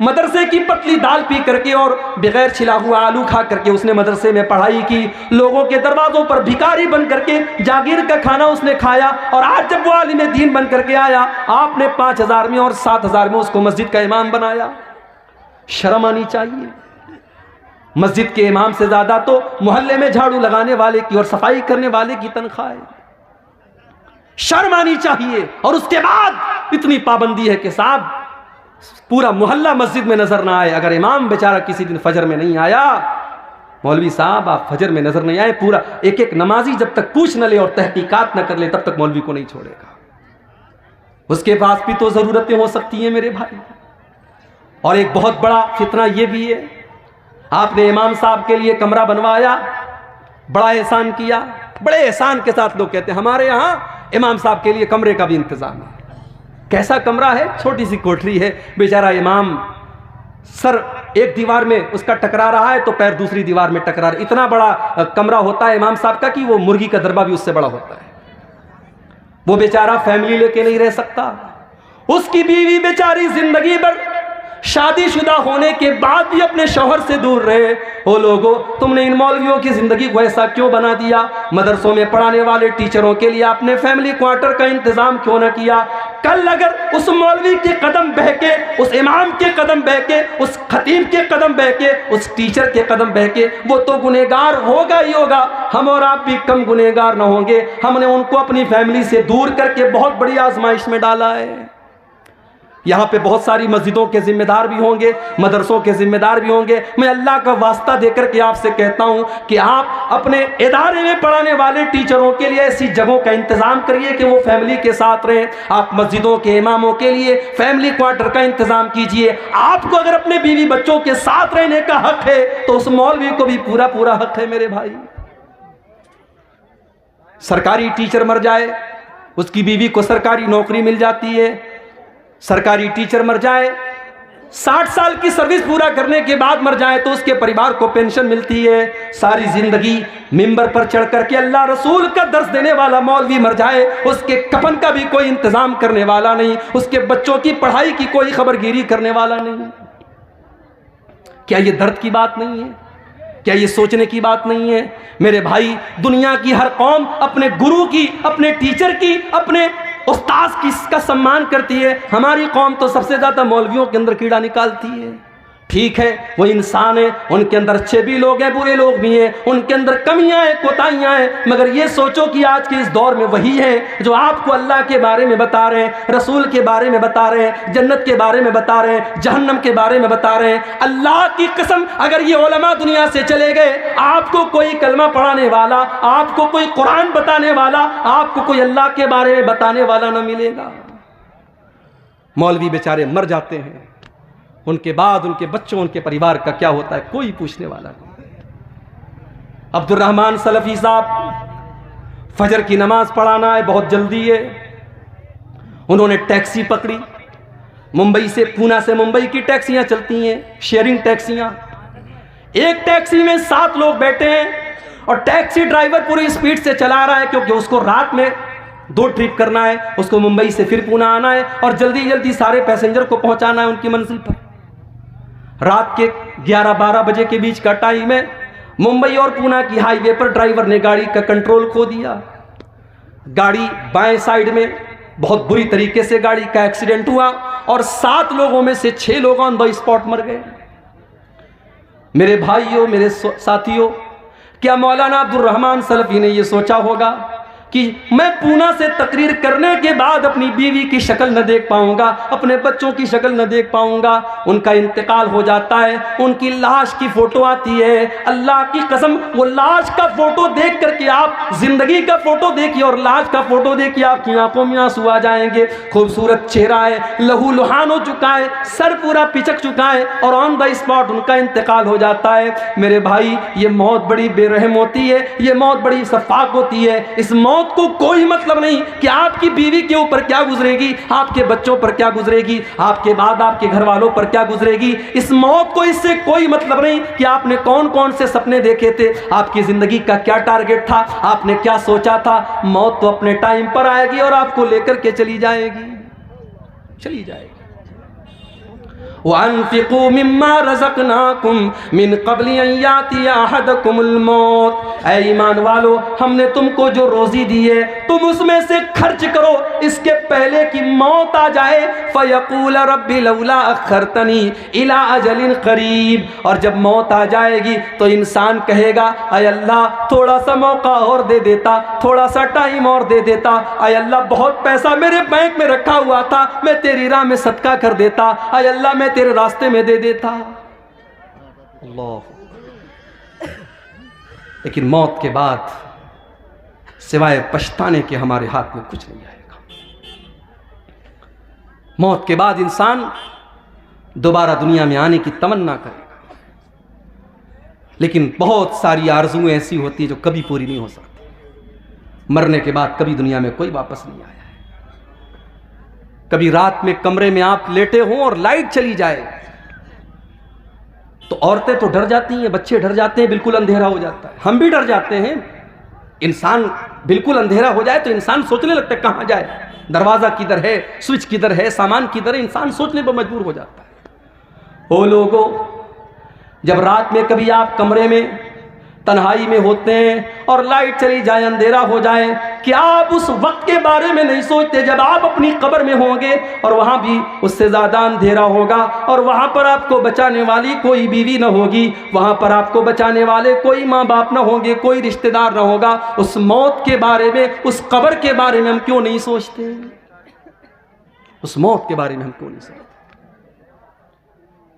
मदरसे की पतली दाल पी करके और बगैर छिला हुआ आलू खा करके उसने मदरसे में पढ़ाई की, लोगों के दरवाजों पर भिखारी बन करके जागीर का खाना उसने खाया, और आज जब वो आलिम दीन बन करके आया, आपने 5 हजार में और 7 हजार में उसको मस्जिद का इमाम बनाया। शर्म आनी चाहिए। मस्जिद के इमाम से ज्यादा तो मोहल्ले में झाड़ू लगाने वाले की और सफाई करने वाले की तनख्वाह है। शर्म आनी चाहिए। और उसके बाद इतनी पाबंदी है कि साहब पूरा मोहल्ला मस्जिद में नजर ना आए। अगर इमाम बेचारा किसी दिन फजर में नहीं आया, मौलवी साहब आप फजर में नजर नहीं आए, पूरा एक नमाजी जब तक पूछ न ले और तहकीकात न कर ले तब तक मौलवी को नहीं छोड़ेगा। उसके पास भी तो जरूरतें हो सकती हैं मेरे भाई। और एक बहुत बड़ा फितना यह भी है, आपने इमाम साहब के लिए कमरा बनवाया, बड़ा एहसान किया। बड़े एहसान के साथ लोग कहते हैं हमारे यहाँ इमाम साहब के लिए कमरे का भी इंतजाम है। कैसा कमरा है? छोटी सी कोठरी है। बेचारा इमाम सर एक दीवार में उसका टकरा रहा है तो पैर दूसरी दीवार में टकरा रहा है। इतना बड़ा कमरा होता है इमाम साहब का कि वो मुर्गी का दरबा भी उससे बड़ा होता है। वो बेचारा फैमिली लेके नहीं रह सकता। उसकी बीवी बेचारी जिंदगी भर शादीशुदा होने के बाद भी अपने शौहर से दूर रहे। ओ लोगों, तुमने इन मौलवियों की जिंदगी को ऐसा क्यों बना दिया? मदरसों में पढ़ाने वाले टीचरों के लिए आपने फैमिली क्वार्टर का इंतजाम क्यों न किया? कल अगर उस मौलवी के कदम बह के, उस इमाम के कदम बह के, उस खतीब के कदम बह के, उस टीचर के कदम बह के, वो तो गुनहगार होगा ही होगा। हम और आप भी कम गुनहगार न होंगे। हमने उनको अपनी फैमिली से दूर करके बहुत बड़ी आजमाइश में डाला है। यहाँ पे बहुत सारी मस्जिदों के जिम्मेदार भी होंगे, मदरसों के जिम्मेदार भी होंगे। मैं अल्लाह का वास्ता देकर के आपसे कहता हूँ कि आप अपने इदारे में पढ़ाने वाले टीचरों के लिए ऐसी जगहों का इंतजाम करिए कि वो फैमिली के साथ रहें। आप मस्जिदों के इमामों के लिए फैमिली क्वार्टर का इंतजाम कीजिए। आपको अगर अपने बीवी बच्चों के साथ रहने का हक है तो उस मौलवी को भी पूरा पूरा हक है मेरे भाई। सरकारी टीचर मर जाए, उसकी बीवी को सरकारी नौकरी मिल जाती है। सरकारी टीचर मर जाए, 60 साल की सर्विस पूरा करने के बाद मर जाए तो उसके परिवार को पेंशन मिलती है। सारी जिंदगी मिंबर पर चढ़ करके अल्लाह रसूल का दर्स देने वाला मौलवी मर जाए, उसके कफन का भी कोई इंतजाम करने वाला नहीं, उसके बच्चों की पढ़ाई की कोई खबरगिरी करने वाला नहीं। क्या ये दर्द की बात नहीं है? क्या ये सोचने की बात नहीं है? मेरे भाई, दुनिया की हर कौम अपने गुरु की, अपने टीचर की, अपने उस्ताद की का सम्मान करती है। हमारी कौम तो सबसे ज्यादा मौलवियों के अंदर कीड़ा निकालती है। ठीक है, वो इंसान है, उनके अंदर अच्छे भी लोग हैं, बुरे लोग भी हैं, उनके अंदर कमियां हैं, कोताहियां हैं, मगर ये सोचो कि आज के इस दौर में वही है जो आपको अल्लाह के बारे में बता रहे हैं, रसूल के बारे में बता रहे हैं, जन्नत के बारे में बता रहे हैं, जहन्नम के बारे में बता रहे हैं। अल्लाह की कसम, अगर ये उलमा दुनिया से चले गए, आपको कोई कलमा पढ़ाने वाला, आपको कोई कुरान बताने वाला, आपको कोई अल्लाह के बारे में बताने वाला न मिलेगा। मौलवी बेचारे मर जाते हैं, उनके बाद उनके बच्चों, उनके परिवार का क्या होता है कोई पूछने वाला नहीं। अब्दुल रहमान सलफी साहब, फजर की नमाज पढ़ाना है, बहुत जल्दी है। उन्होंने टैक्सी पकड़ी, मुंबई से, पूना से मुंबई की टैक्सियां चलती हैं, शेयरिंग टैक्सियां। एक टैक्सी में 7 लोग बैठे हैं और टैक्सी ड्राइवर पूरी स्पीड से चला रहा है, क्योंकि उसको रात में 2 ट्रिप करना है, उसको मुंबई से फिर पूना आना है और जल्दी जल्दी सारे पैसेंजर को पहुंचाना है उनकी मंजिल पर। रात के 11-12 बजे के बीच का टाइम है। मुंबई और पूना की हाईवे पर ड्राइवर ने गाड़ी का कंट्रोल खो दिया। गाड़ी बाएं साइड में, बहुत बुरी तरीके से गाड़ी का एक्सीडेंट हुआ और 7 लोगों में से 6 लोग ऑन द स्पॉट मर गए। मेरे भाइयों, मेरे साथियों, क्या मौलाना अब्दुल रहमान सलफी ने यह सोचा होगा कि मैं पूना से तकरीर करने के बाद अपनी बीवी की शक्ल न देख पाऊंगा, अपने बच्चों की शक्ल न देख पाऊंगा? उनका इंतकाल हो जाता है, उनकी लाश की फोटो आती है। अल्लाह की कसम, वो लाश का फोटो देख करके आप जिंदगी का फोटो देखिए और लाश का फोटो देखिए, आपकी आंखों में आंसू आ जाएंगे। खूबसूरत चेहरा है, लहू लुहान हो चुका है, सर पूरा पिचक चुका है और ऑन द स्पॉट उनका इंतकाल हो जाता है। मेरे भाई, ये मौत बड़ी बेरहम होती है, ये मौत बड़ी शफाक होती है। इस मौत को कोई मतलब नहीं कि आपकी बीवी के ऊपर क्या गुजरेगी, आपके बच्चों पर क्या गुजरेगी, आपके बाद आपके घर वालों पर क्या गुजरेगी। इस मौत को इससे कोई मतलब नहीं कि आपने कौन कौन से सपने देखे थे, आपकी जिंदगी का क्या टारगेट था, आपने क्या सोचा था। मौत तो अपने टाइम पर आएगी और आपको लेकर के चली जाएगी। वअन्फिकू मिम्मा रज़क़नाकुम मिन क़ब्लि अन यातिया अहदकुमुल मौत। ऐ ईमान वालो, हमने तुमको जो रोजी दी है तुम उसमें से खर्च करो इसके पहले कि मौत आ जाए। फ़यक़ूल रब्बी लौला अख़रतनी इला अजलिन क़रीब। और जब मौत आ जाएगी तो इंसान कहेगा, ऐ अल्लाह थोड़ा सा मौका और दे देता, थोड़ा सा टाइम और दे देता। ऐ अल्लाह बहुत पैसा मेरे बैंक में रखा हुआ था, मैं तेरी राह में सदका कर देता। ऐ अल्लाह मैं तेरे रास्ते में दे देता। अल्लाह। लेकिन मौत के बाद सिवाय पछताने के हमारे हाथ में कुछ नहीं आएगा। मौत के बाद इंसान दोबारा दुनिया में आने की तमन्ना करेगा, लेकिन बहुत सारी आरज़ुएं ऐसी होती है जो कभी पूरी नहीं हो सकती। मरने के बाद कभी दुनिया में कोई वापस नहीं आया है। कभी रात में कमरे में आप लेटे हों और लाइट चली जाए तो औरतें तो डर जाती हैं, बच्चे डर जाते हैं, बिल्कुल अंधेरा हो जाता है, हम भी डर जाते हैं। इंसान बिल्कुल अंधेरा हो जाए तो इंसान सोचने लगता है कहां जाए, दरवाजा किधर है, स्विच किधर है, सामान किधर है, इंसान सोचने पर मजबूर हो जाता है। ओ लोगों, जब रात में कभी आप कमरे में तन्हाई में होते हैं और लाइट चली जाए, अंधेरा हो जाए, क्या आप उस वक्त के बारे में नहीं सोचते जब आप अपनी कब्र में होंगे और वहां भी उससे ज्यादा अंधेरा होगा और वहां पर आपको बचाने वाली कोई बीवी न होगी, वहां पर आपको बचाने वाले कोई माँ बाप न होंगे, कोई रिश्तेदार न होगा। उस मौत के बारे में, उस कब्र के बारे में हम क्यों नहीं सोचते? उस मौत के बारे में हम क्यों नहीं सोचते?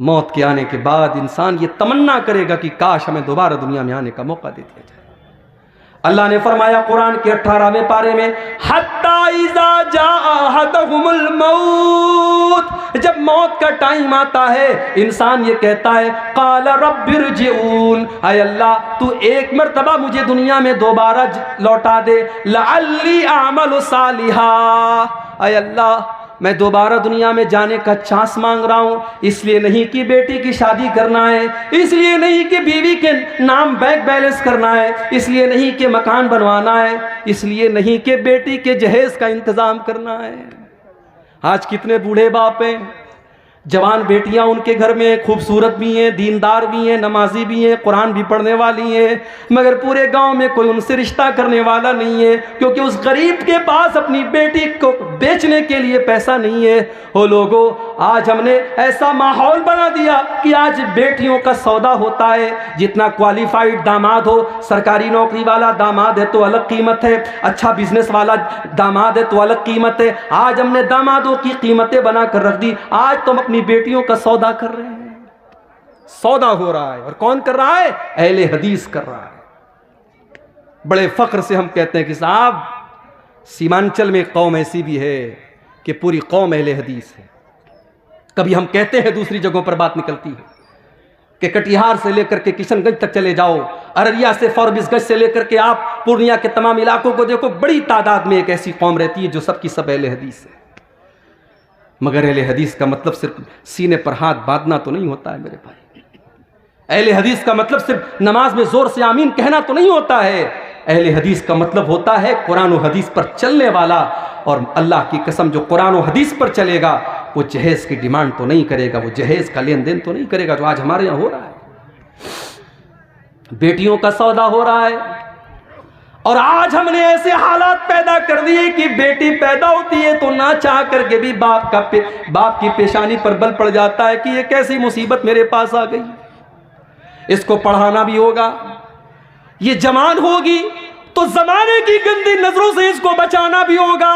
मौत के आने के बाद इंसान ये तमन्ना करेगा कि काश हमें दोबारा दुनिया में आने का मौका दे दिया जाए। अल्लाह ने फरमाया कुरान के 18वें पारे में, हत्ता इज़ा जाअ अहदहुमुल मौत, जब मौत का टाइम आता है इंसान ये कहता है, क़ाल रब्बिरजिऊन, ऐ अल्लाह तू एक मर्तबा मुझे दुनिया में दोबारा लौटा दे, लअल्ली अअमलु सालिहा, ऐ अल्लाह मैं दोबारा दुनिया में जाने का चांस मांग रहा हूं। इसलिए नहीं कि बेटी की शादी करना है, इसलिए नहीं कि बीवी के नाम बैंक बैलेंस करना है, इसलिए नहीं कि मकान बनवाना है, इसलिए नहीं कि बेटी के जहेज का इंतजाम करना है। आज कितने बूढ़े बाप हैं, जवान बेटियां उनके घर में खूबसूरत भी हैं, दीनदार भी हैं, नमाजी भी हैं, कुरान भी पढ़ने वाली हैं, मगर पूरे गांव में कोई उनसे रिश्ता करने वाला नहीं है, क्योंकि उस गरीब के पास अपनी बेटी को बेचने के लिए पैसा नहीं है। हो लोगों, आज हमने ऐसा माहौल बना दिया कि आज बेटियों का सौदा होता है। जितना क्वालिफाइड दामाद हो, सरकारी नौकरी वाला दामाद है तो अलग कीमत है, अच्छा बिजनेस वाला दामाद है तो अलग कीमत है। आज हमने दामादों की कीमतें बना कर रख दी। आज तो हम अपनी बेटियों का सौदा कर रहे हैं, सौदा हो रहा है। और कौन कर रहा है? अहले हदीस कर रहा है। बड़े फख्र से हम कहते हैं कि साहब सीमांचल में कौम ऐसी भी है कि पूरी कौम अहले हदीस है। कभी हम कहते हैं, दूसरी जगहों पर बात निकलती है कि कटिहार से लेकर के किशनगंज तक चले जाओ, अररिया से फॉरबिसगंज से लेकर के आप पूर्णिया के तमाम इलाकों को देखो, बड़ी तादाद में एक ऐसी कौम रहती है जो सबकी सब अहले हदीस है। मगर अहले हदीस का मतलब सिर्फ सीने पर हाथ बांधना तो नहीं होता है मेरे भाई। अहले हदीस का मतलब सिर्फ नमाज में जोर से आमीन कहना तो नहीं होता है। अहले हदीस का मतलब होता है कुरान और हदीस पर चलने वाला। और अल्लाह की कसम, जो कुरान और हदीस पर चलेगा वो जहेज की डिमांड तो नहीं करेगा, वो जहेज का लेन देन तो नहीं करेगा जो आज हमारे यहाँ हो रहा है। बेटियों का सौदा हो रहा है और आज हमने ऐसे हालात पैदा कर दिए कि बेटी पैदा होती है तो ना चाह करके भी बाप की पेशानी पर बल पड़ जाता है कि ये कैसी मुसीबत मेरे पास आ गई। इसको पढ़ाना भी होगा, ये जवान होगी तो जमाने की गंदी नजरों से इसको बचाना भी होगा।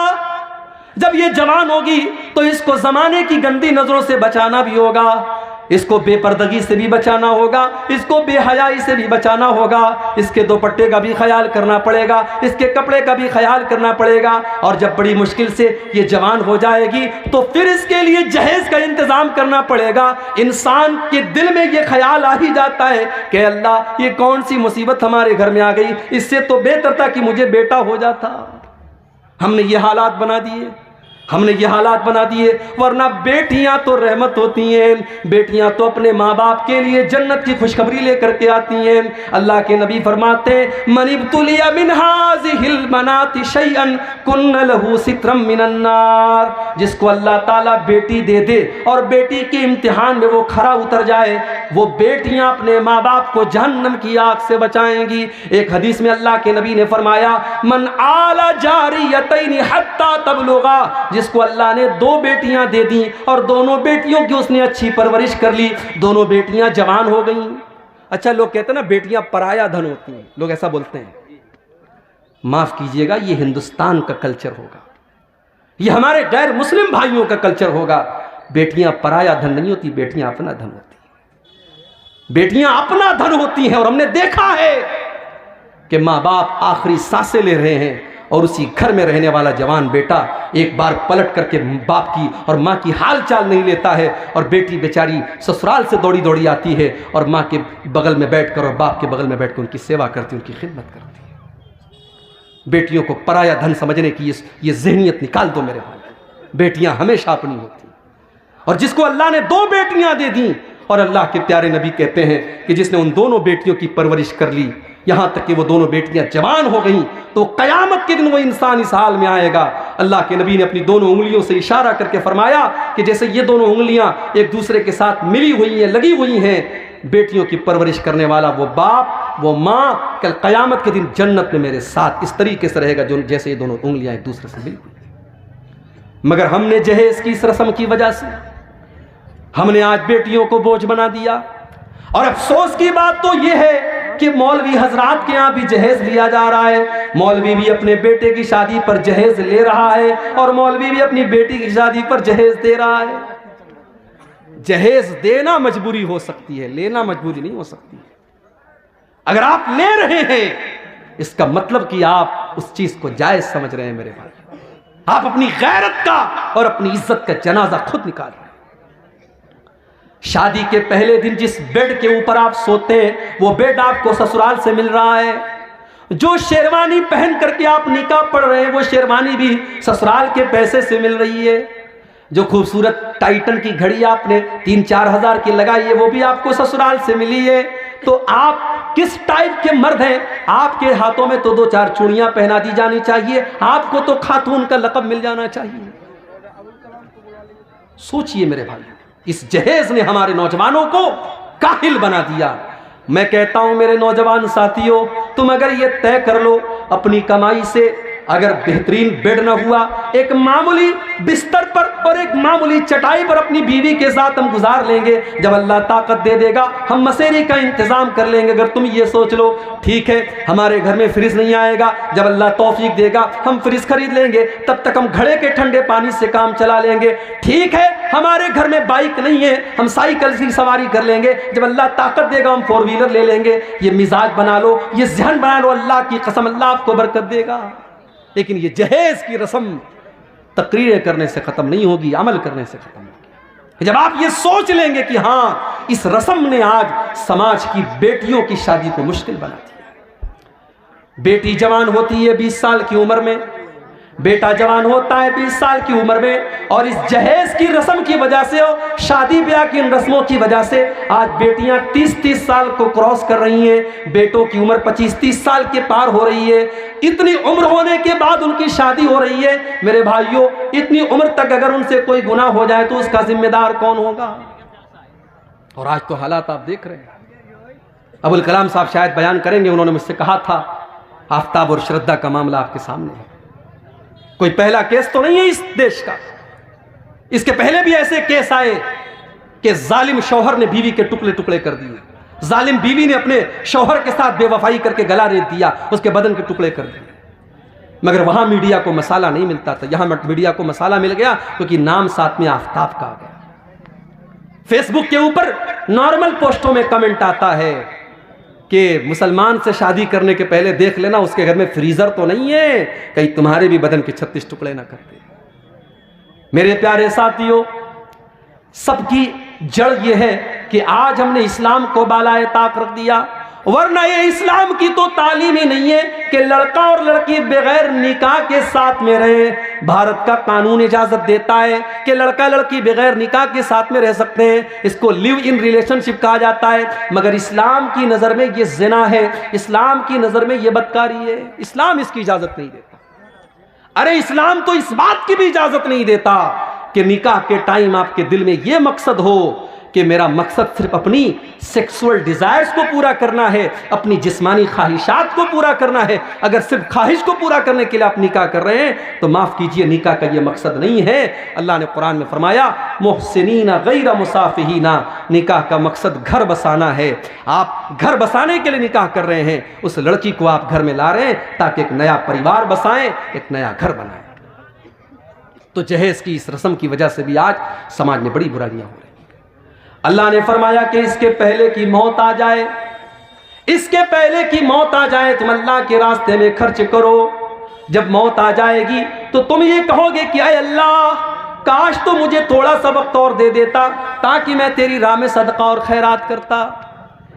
जब ये जवान होगी तो इसको जमाने की गंदी नजरों से बचाना भी होगा, इसको बेपर्दगी से भी बचाना होगा, इसको बेहयाई से भी बचाना होगा, इसके दुपट्टे का भी ख्याल करना पड़ेगा, इसके कपड़े का भी ख्याल करना पड़ेगा। और जब बड़ी मुश्किल से ये जवान हो जाएगी तो फिर इसके लिए जहेज का इंतजाम करना पड़ेगा। इंसान के दिल में ये ख्याल आ ही जाता है कि अल्लाह ये कौन सी मुसीबत हमारे घर में आ गई, इससे तो बेहतर था कि मुझे बेटा हो जाता। हमने ये हालात बना दिए, हमने ये हालात बना दिए। वरना बेटियां तो रहमत होती हैं, बेटियां तो अपने माँ बाप के लिए जन्नत की खुशखबरी लेकर के आती हैं। अल्लाह के नबी फरमाते हैं मनिब्तुलिया मिन हाज़िहिल बनाति शैअन कुन्न लहू सित्रम मिनन नार। जिसको अल्लाह ताला बेटी दे दे और बेटी के इम्तिहान में वो खरा उतर जाए, वो बेटियां अपने माँ बाप को जहन्नम की आग से बचाएंगी। एक हदीस में अल्लाह के नबी ने फरमाया मन आला जारियतैनि हत्ता तबलुगा। जिसको अल्लाह ने 2 बेटियां दे दी और दोनों बेटियों की उसने अच्छी परवरिश कर ली, दोनों बेटियां जवान हो गई। अच्छा, लोग कहते हैं ना बेटियां पराया धन होती हैं, लोग ऐसा बोलते हैं। माफ कीजिएगा, ये हिंदुस्तान का कल्चर होगा, ये हमारे गैर मुस्लिम भाइयों का कल्चर होगा। बेटियां पराया धन नहीं होती, बेटियां अपना धन होती हैं, बेटियां अपना धन होती हैं। और हमने देखा है कि माँ बाप आखिरी सांसें ले रहे हैं और उसी घर में रहने वाला जवान बेटा एक बार पलट करके बाप की और माँ की हाल चाल नहीं लेता है, और बेटी बेचारी ससुराल से दौड़ी दौड़ी आती है और माँ के बगल में बैठकर और बाप के बगल में बैठकर उनकी सेवा करती, उनकी खिदमत करती है। बेटियों को पराया धन समझने की ये ज़हनियत निकाल दो मेरे भाई। बेटियां हमेशा अपनी होती, और जिसको अल्लाह ने 2 बेटियां दे दी, और अल्लाह के प्यारे नबी कहते हैं कि जिसने उन दोनों बेटियों की परवरिश कर ली, यहां तक कि वो दोनों बेटियां जवान हो गईं, तो कयामत के दिन वो इंसान इस हाल में आएगा। अल्लाह के नबी ने अपनी दोनों उंगलियों से इशारा करके फरमाया कि जैसे ये दोनों उंगलियां एक दूसरे के साथ मिली हुई हैं, लगी हुई हैं, बेटियों की परवरिश करने वाला वो बाप, वो माँ कल कयामत के दिन जन्नत में मेरे साथ इस तरीके से रहेगा जो जैसे ये दोनों उंगलियां एक दूसरे से मिली हुई। मगर हमने जहेज की इस रस्म की वजह से हमने आज बेटियों को बोझ बना दिया। और अफसोस की बात तो यह है कि मौलवी हजरात के यहाँ भी जहेज लिया जा रहा है। मौलवी भी अपने बेटे की शादी पर जहेज ले रहा है और मौलवी भी अपनी बेटी की शादी पर जहेज दे रहा है। जहेज देना मजबूरी हो सकती है, लेना मजबूरी नहीं हो सकती। अगर आप ले रहे हैं इसका मतलब कि आप उस चीज को जायज समझ रहे हैं मेरे भाई। आप अपनी गैरत का और अपनी इज्जत का जनाजा खुद निकाल रहे हैं। शादी के पहले दिन जिस बेड के ऊपर आप सोते हैं वो बेड आपको ससुराल से मिल रहा है। जो शेरवानी पहन करके आप निकाह पढ़ रहे हैं वो शेरवानी भी ससुराल के पैसे से मिल रही है। जो खूबसूरत टाइटन की घड़ी आपने 3-4 हजार की लगाई है वो भी आपको ससुराल से मिली है। तो आप किस टाइप के मर्द हैं? आपके हाथों में तो 2-4 चूड़ियां पहना दी जानी चाहिए, आपको तो खातून का लक़ब मिल जाना चाहिए। सोचिए मेरे भाई, इस जहेज ने हमारे नौजवानों को काहिल बना दिया। मैं कहता हूं मेरे नौजवान साथियों, तुम अगर ये तय कर लो अपनी कमाई से, अगर बेहतरीन बेड न हुआ, एक मामूली बिस्तर पर और एक मामूली चटाई पर अपनी बीवी के साथ हम गुजार लेंगे। जब अल्लाह ताकत दे देगा हम मसेरी का इंतजाम कर लेंगे। अगर तुम ये सोच लो ठीक है हमारे घर में फ्रिज नहीं आएगा, जब अल्लाह तौफीक देगा हम फ्रिज खरीद लेंगे, तब तक हम घड़े के ठंडे पानी से काम चला लेंगे। ठीक है हमारे घर में बाइक नहीं है, हम साइकिल की सवारी कर लेंगे, जब अल्लाह ताकत देगा हम 4 व्हीलर ले लेंगे। ये मिजाज बना लो, ये ज़हन बना लो, अल्लाह की कसम अल्लाह आपको बरकत देगा। लेकिन ये जहेज की रस्म तकरीरें करने से खत्म नहीं होगी, अमल करने से खत्म होगी। जब आप ये सोच लेंगे कि हाँ इस रस्म ने आज समाज की बेटियों की शादी को मुश्किल बना दिया। बेटी जवान होती है 20 साल की उम्र में, बेटा जवान होता है 20 साल की उम्र में, और इस जहेज की रस्म की वजह से और शादी ब्याह की इन रस्मों की वजह से आज बेटियां 30-30 साल को क्रॉस कर रही हैं, बेटों की उम्र 25-30 साल के पार हो रही है। इतनी उम्र होने के बाद उनकी शादी हो रही है। मेरे भाइयों, इतनी उम्र तक अगर उनसे कोई गुनाह हो जाए तो उसका जिम्मेदार कौन होगा? और आज तो हालात आप देख रहे हैं। अबुल कलाम साहब शायद बयान करेंगे, उन्होंने मुझसे कहा था आफताब और श्रद्धा का मामला आपके सामने है। कोई पहला केस तो नहीं है इस देश का, इसके पहले भी ऐसे केस आए कि जालिम शौहर ने बीवी के टुकड़े टुकड़े कर दिए, जालिम बीवी ने अपने शौहर के साथ बेवफाई करके गला रेत दिया, उसके बदन के टुकड़े कर दिए। मगर वहां मीडिया को मसाला नहीं मिलता था, यहां मीडिया को मसाला मिल गया क्योंकि नाम साथ में आफताब का आ गया। फेसबुक के ऊपर नॉर्मल पोस्टों में कमेंट आता है कि मुसलमान से शादी करने के पहले देख लेना उसके घर में फ्रीजर तो नहीं है, कहीं तुम्हारे भी बदन के 36 टुकड़े ना करते। मेरे प्यारे साथियों, सबकी जड़ यह है कि आज हमने इस्लाम को बालाए ताक रख दिया, वरना ये इस्लाम की तो तालीम ही नहीं है कि लड़का और लड़की बगैर निकाह के साथ में रहे। भारत का कानून इजाजत देता है कि लड़का लड़की बगैर निकाह के साथ में रह सकते हैं, इसको लिव इन रिलेशनशिप कहा जाता है। मगर इस्लाम की नजर में ये जिना है, इस्लाम की नजर में ये बदकारी है, इस्लाम इसकी इजाजत नहीं देता। अरे इस्लाम तो इस बात की भी इजाजत नहीं देता कि निकाह के टाइम आपके दिल में यह मकसद हो कि मेरा मकसद सिर्फ अपनी सेक्सुअल डिजायर्स को पूरा करना है, अपनी जिस्मानी ख्वाहिशात को पूरा करना है। अगर सिर्फ ख्वाहिश को पूरा करने के लिए आप निकाह कर रहे हैं तो माफ कीजिए, निकाह का ये मकसद नहीं है। अल्लाह ने कुरान में फरमाया मुहसिनीना गैर मुसाफिहीना, निकाह का मकसद घर बसाना है। आप घर बसाने के लिए निकाह कर रहे हैं, उस लड़की को आप घर में ला रहे हैं ताकि एक नया परिवार बसाएं, एक नया घर बनाएं। तो जहेज की इस रस्म की वजह से भी आज समाज में बड़ी बुराइयां हो रही। अल्लाह ने फरमाया कि इसके पहले की मौत आ जाए, इसके पहले की मौत आ जाए तुम अल्लाह के रास्ते में खर्च करो। जब मौत आ जाएगी तो तुम ये कहोगे कि अय अल्लाह, काश तो मुझे थोड़ा सा वक्त और दे देता ताकि मैं तेरी राह में सदका और खैरात करता।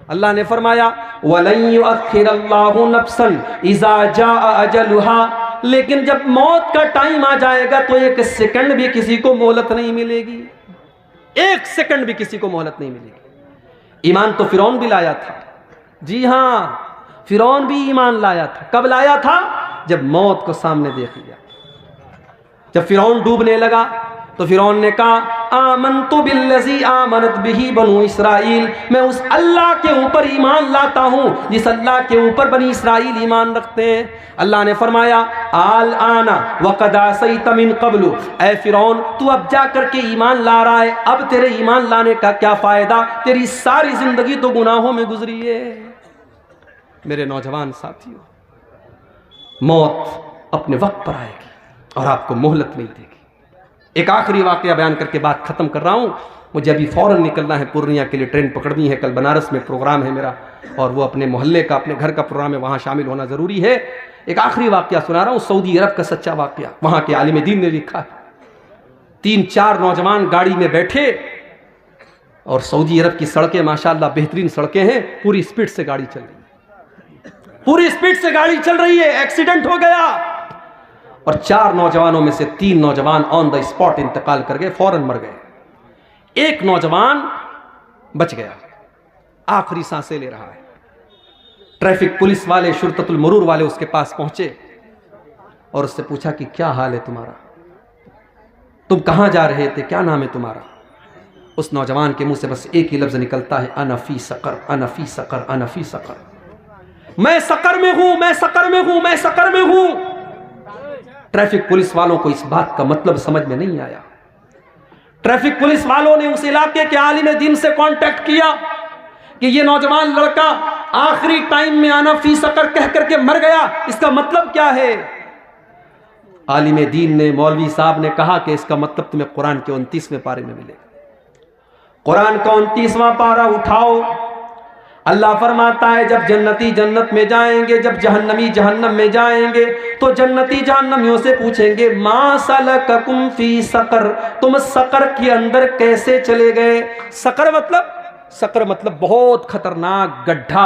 अल्लाह ने फरमाया वलन युअख्खिरल्लाहु नफ्सन इज़ा जाअ अजलुहा, लेकिन जब मौत का टाइम आ जाएगा तो एक सेकंड भी किसी को मोहलत नहीं मिलेगी, एक सेकंड भी किसी को मोहलत नहीं मिलेगी। ईमान तो फिरौन भी लाया था, जी हां, फिरौन भी ईमान लाया था। कब लाया था? जब मौत को सामने देख लिया। जब फिरौन डूबने लगा तो फिरौन ने कहा आमनतु बिल्लज़ी आमनत बिही बनु इसराइल, मैं उस अल्लाह के ऊपर ईमान लाता हूं जिस अल्लाह के ऊपर बनी इसराइल ईमान रखते हैं। अल्लाह ने फरमाया आल आना वक़द असैत मिन क़ब्लु, ऐ फिरौन तू अब जा करके ईमान ला रहा है, अब तेरे ईमान लाने का क्या फायदा, तेरी सारी जिंदगी तो गुनाहों में गुजरी है। मेरे नौजवान साथियों, मौत अपने वक्त पर आएगी और आपको मोहलत नहीं देगी। एक आखिरी वाकया बयान करके बात खत्म कर रहा हूं। मुझे अभी फौरन निकलना है पूर्णिया के लिए, ट्रेन पकड़नी है, कल बनारस में प्रोग्राम है मेरा और वो अपने मोहल्ले का, अपने घर का प्रोग्राम है, वहां शामिल होना जरूरी है। एक आखिरी वाकया सुना रहा हूं, सऊदी अरब का सच्चा वाकया, वहां के आलिम दीन ने लिखा है। 3-4 नौजवान गाड़ी में बैठे और सऊदी अरब की सड़कें माशाअल्लाह बेहतरीन सड़कें हैं, पूरी स्पीड से गाड़ी चल रही है, पूरी स्पीड से गाड़ी चल रही है, एक्सीडेंट हो गया और 4 नौजवानों में से 3 नौजवान ऑन द स्पॉट इंतकाल कर गए, फौरन मर गए। एक नौजवान बच गया, आखिरी सांसें ले रहा है। ट्रैफिक पुलिस वाले, शुरतुल मरूर वाले उसके पास पहुंचे और उससे पूछा कि क्या हाल है तुम्हारा, तुम कहां जा रहे थे, क्या नाम है तुम्हारा। उस नौजवान के मुंह से बस एक ही लफ्ज निकलता है अनफी सकर, अनफी सकर, अनफी सकर, मैं सकर में हूं, मैं सकर में हूं, मैं सकर में हूं। ट्रैफिक पुलिस वालों को इस बात का मतलब समझ में नहीं आया। ट्रैफिक पुलिस वालों ने उस इलाके के आलिम दीन से कांटेक्ट किया कि ये नौजवान लड़का आखिरी टाइम में आना फी सकर कह करके मर गया, इसका मतलब क्या है। आलिम दीन ने, मौलवी साहब ने कहा कि इसका मतलब तुम्हें कुरान के 29वें पारे में मिलेगा। कुरान का 29वां पारा उठाओ, अल्लाह फरमाता है जब जन्नती जन्नत में जाएंगे, जब जहन्नमी जहन्नम में जाएंगे तो जन्नती जहन्नमियों से पूछेंगे मा सलककुम फी सकर, तुम सकर के अंदर कैसे चले गए। सकर मतलब सकर मतलब बहुत खतरनाक गड्ढा।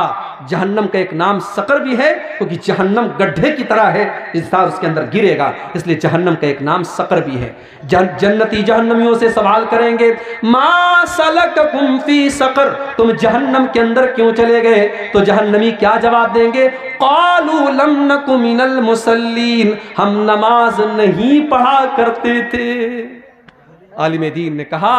जहन्नम का एक नाम सकर भी है क्योंकि जहन्नम गड्ढे की तरह है, इंसान उसके अंदर गिरेगा, इसलिए जहन्नम का एक नाम सकर भी है। जन्नती जहन्नमियों से सवाल करेंगे, मा सलककुम फी सकर, तुम जहन्नम के अंदर क्यों चले गए? तो जहन्नमी क्या जवाब देंगे? क़ालू लम नकु मिनल मुसल्लीन, हम नमाज नहीं पढ़ा करते थे। आलिम दीन ने कहा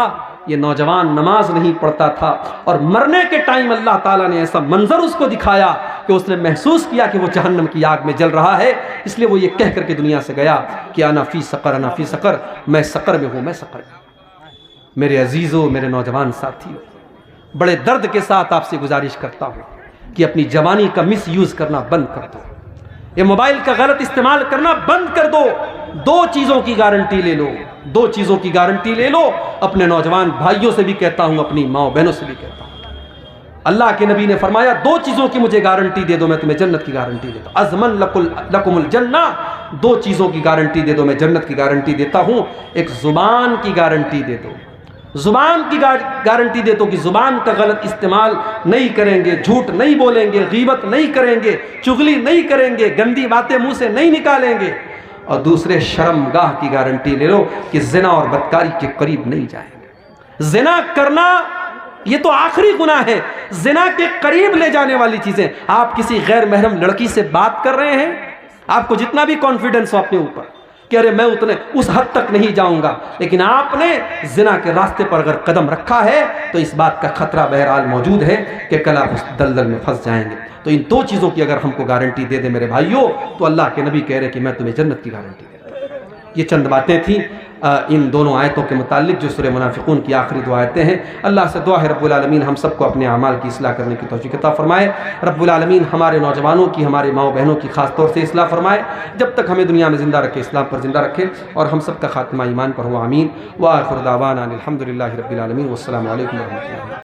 ये नौजवान नमाज नहीं पढ़ता था और मरने के टाइम अल्लाह ताला ने ऐसा मंजर उसको दिखाया कि उसने महसूस किया कि वो जहन्नम की आग में जल रहा है, इसलिए वो ये कह करके दुनिया से गया कि अना फी सकर, अना फी सकर, मैं सकर में हूँ, मैं सकर में। मेरे अजीज़ों, मेरे नौजवान साथियों, बड़े दर्द के साथ आपसे गुजारिश करता हूँ कि अपनी जवानी का मिस यूज़ करना बंद कर दो, ये मोबाइल का गलत इस्तेमाल करना बंद कर दो। दो चीज़ों की गारंटी ले लो, दो चीज़ों की गारंटी ले लो। अपने नौजवान भाइयों से भी कहता हूँ, अपनी माँ बहनों से भी कहता हूँ, अल्लाह के नबी ने फरमाया दो चीज़ों की मुझे गारंटी दे दो, मैं तुम्हें जन्नत की गारंटी देता हूँ। अज़मन लकुमुल जन्ना, दो चीज़ों की गारंटी दे दो, मैं जन्नत की गारंटी देता हूँ। एक ज़ुबान की गारंटी दे दो, ज़ुबान की गारंटी दे दो कि ज़ुबान का गलत इस्तेमाल नहीं करेंगे, झूठ नहीं बोलेंगे, गीबत नहीं करेंगे, चुगली नहीं करेंगे, गंदी बातें मुंह से नहीं निकालेंगे। और दूसरे शर्मगाह की गारंटी ले लो कि ज़िना और बदकारी के करीब नहीं जाएंगे। ज़िना करना ये तो आखिरी गुनाह है, ज़िना के करीब ले जाने वाली चीज़ें। आप किसी गैर महरम लड़की से बात कर रहे हैं, आपको जितना भी कॉन्फिडेंस हो अपने ऊपर कि अरे मैं उस हद तक नहीं जाऊंगा, लेकिन आपने जिना के रास्ते पर अगर कदम रखा है तो इस बात का खतरा बहरहाल मौजूद है कि कल आप उस दलदल में फंस जाएंगे। तो इन दो चीज़ों की अगर हमको गारंटी दे दे मेरे भाइयों, तो अल्लाह के नबी कह रहे कि मैं तुम्हें जन्नत की गारंटी देता हूँ। ये चंद बातें थी इन दोनों आयतों के मुतालिक जो सूरह मुनाफिकून की आखिरी दो आयतें हैं। अल्लाह से दुआ है रब्बुल आलमीन हम सबको अपने अमाल की इस्लाह करने की तौफीक अता फरमाए। रब्बुल आलमीन हमारे नौजवानों की, हमारे माओ बहनों की खास तौर से इस्लाह फरमाए, जब तक हमें दुनिया में ज़िंदा रखे, इस्लाम पर ज़िंदा रखे, और हम सब का खात्मा ईमान पर हो, आमीन। व आखिर दावाना अनिल हम्दुलिल्लाहि रब्बिल आलमीन। वस्सलामु अलैकुम व रहमतुल्लाह।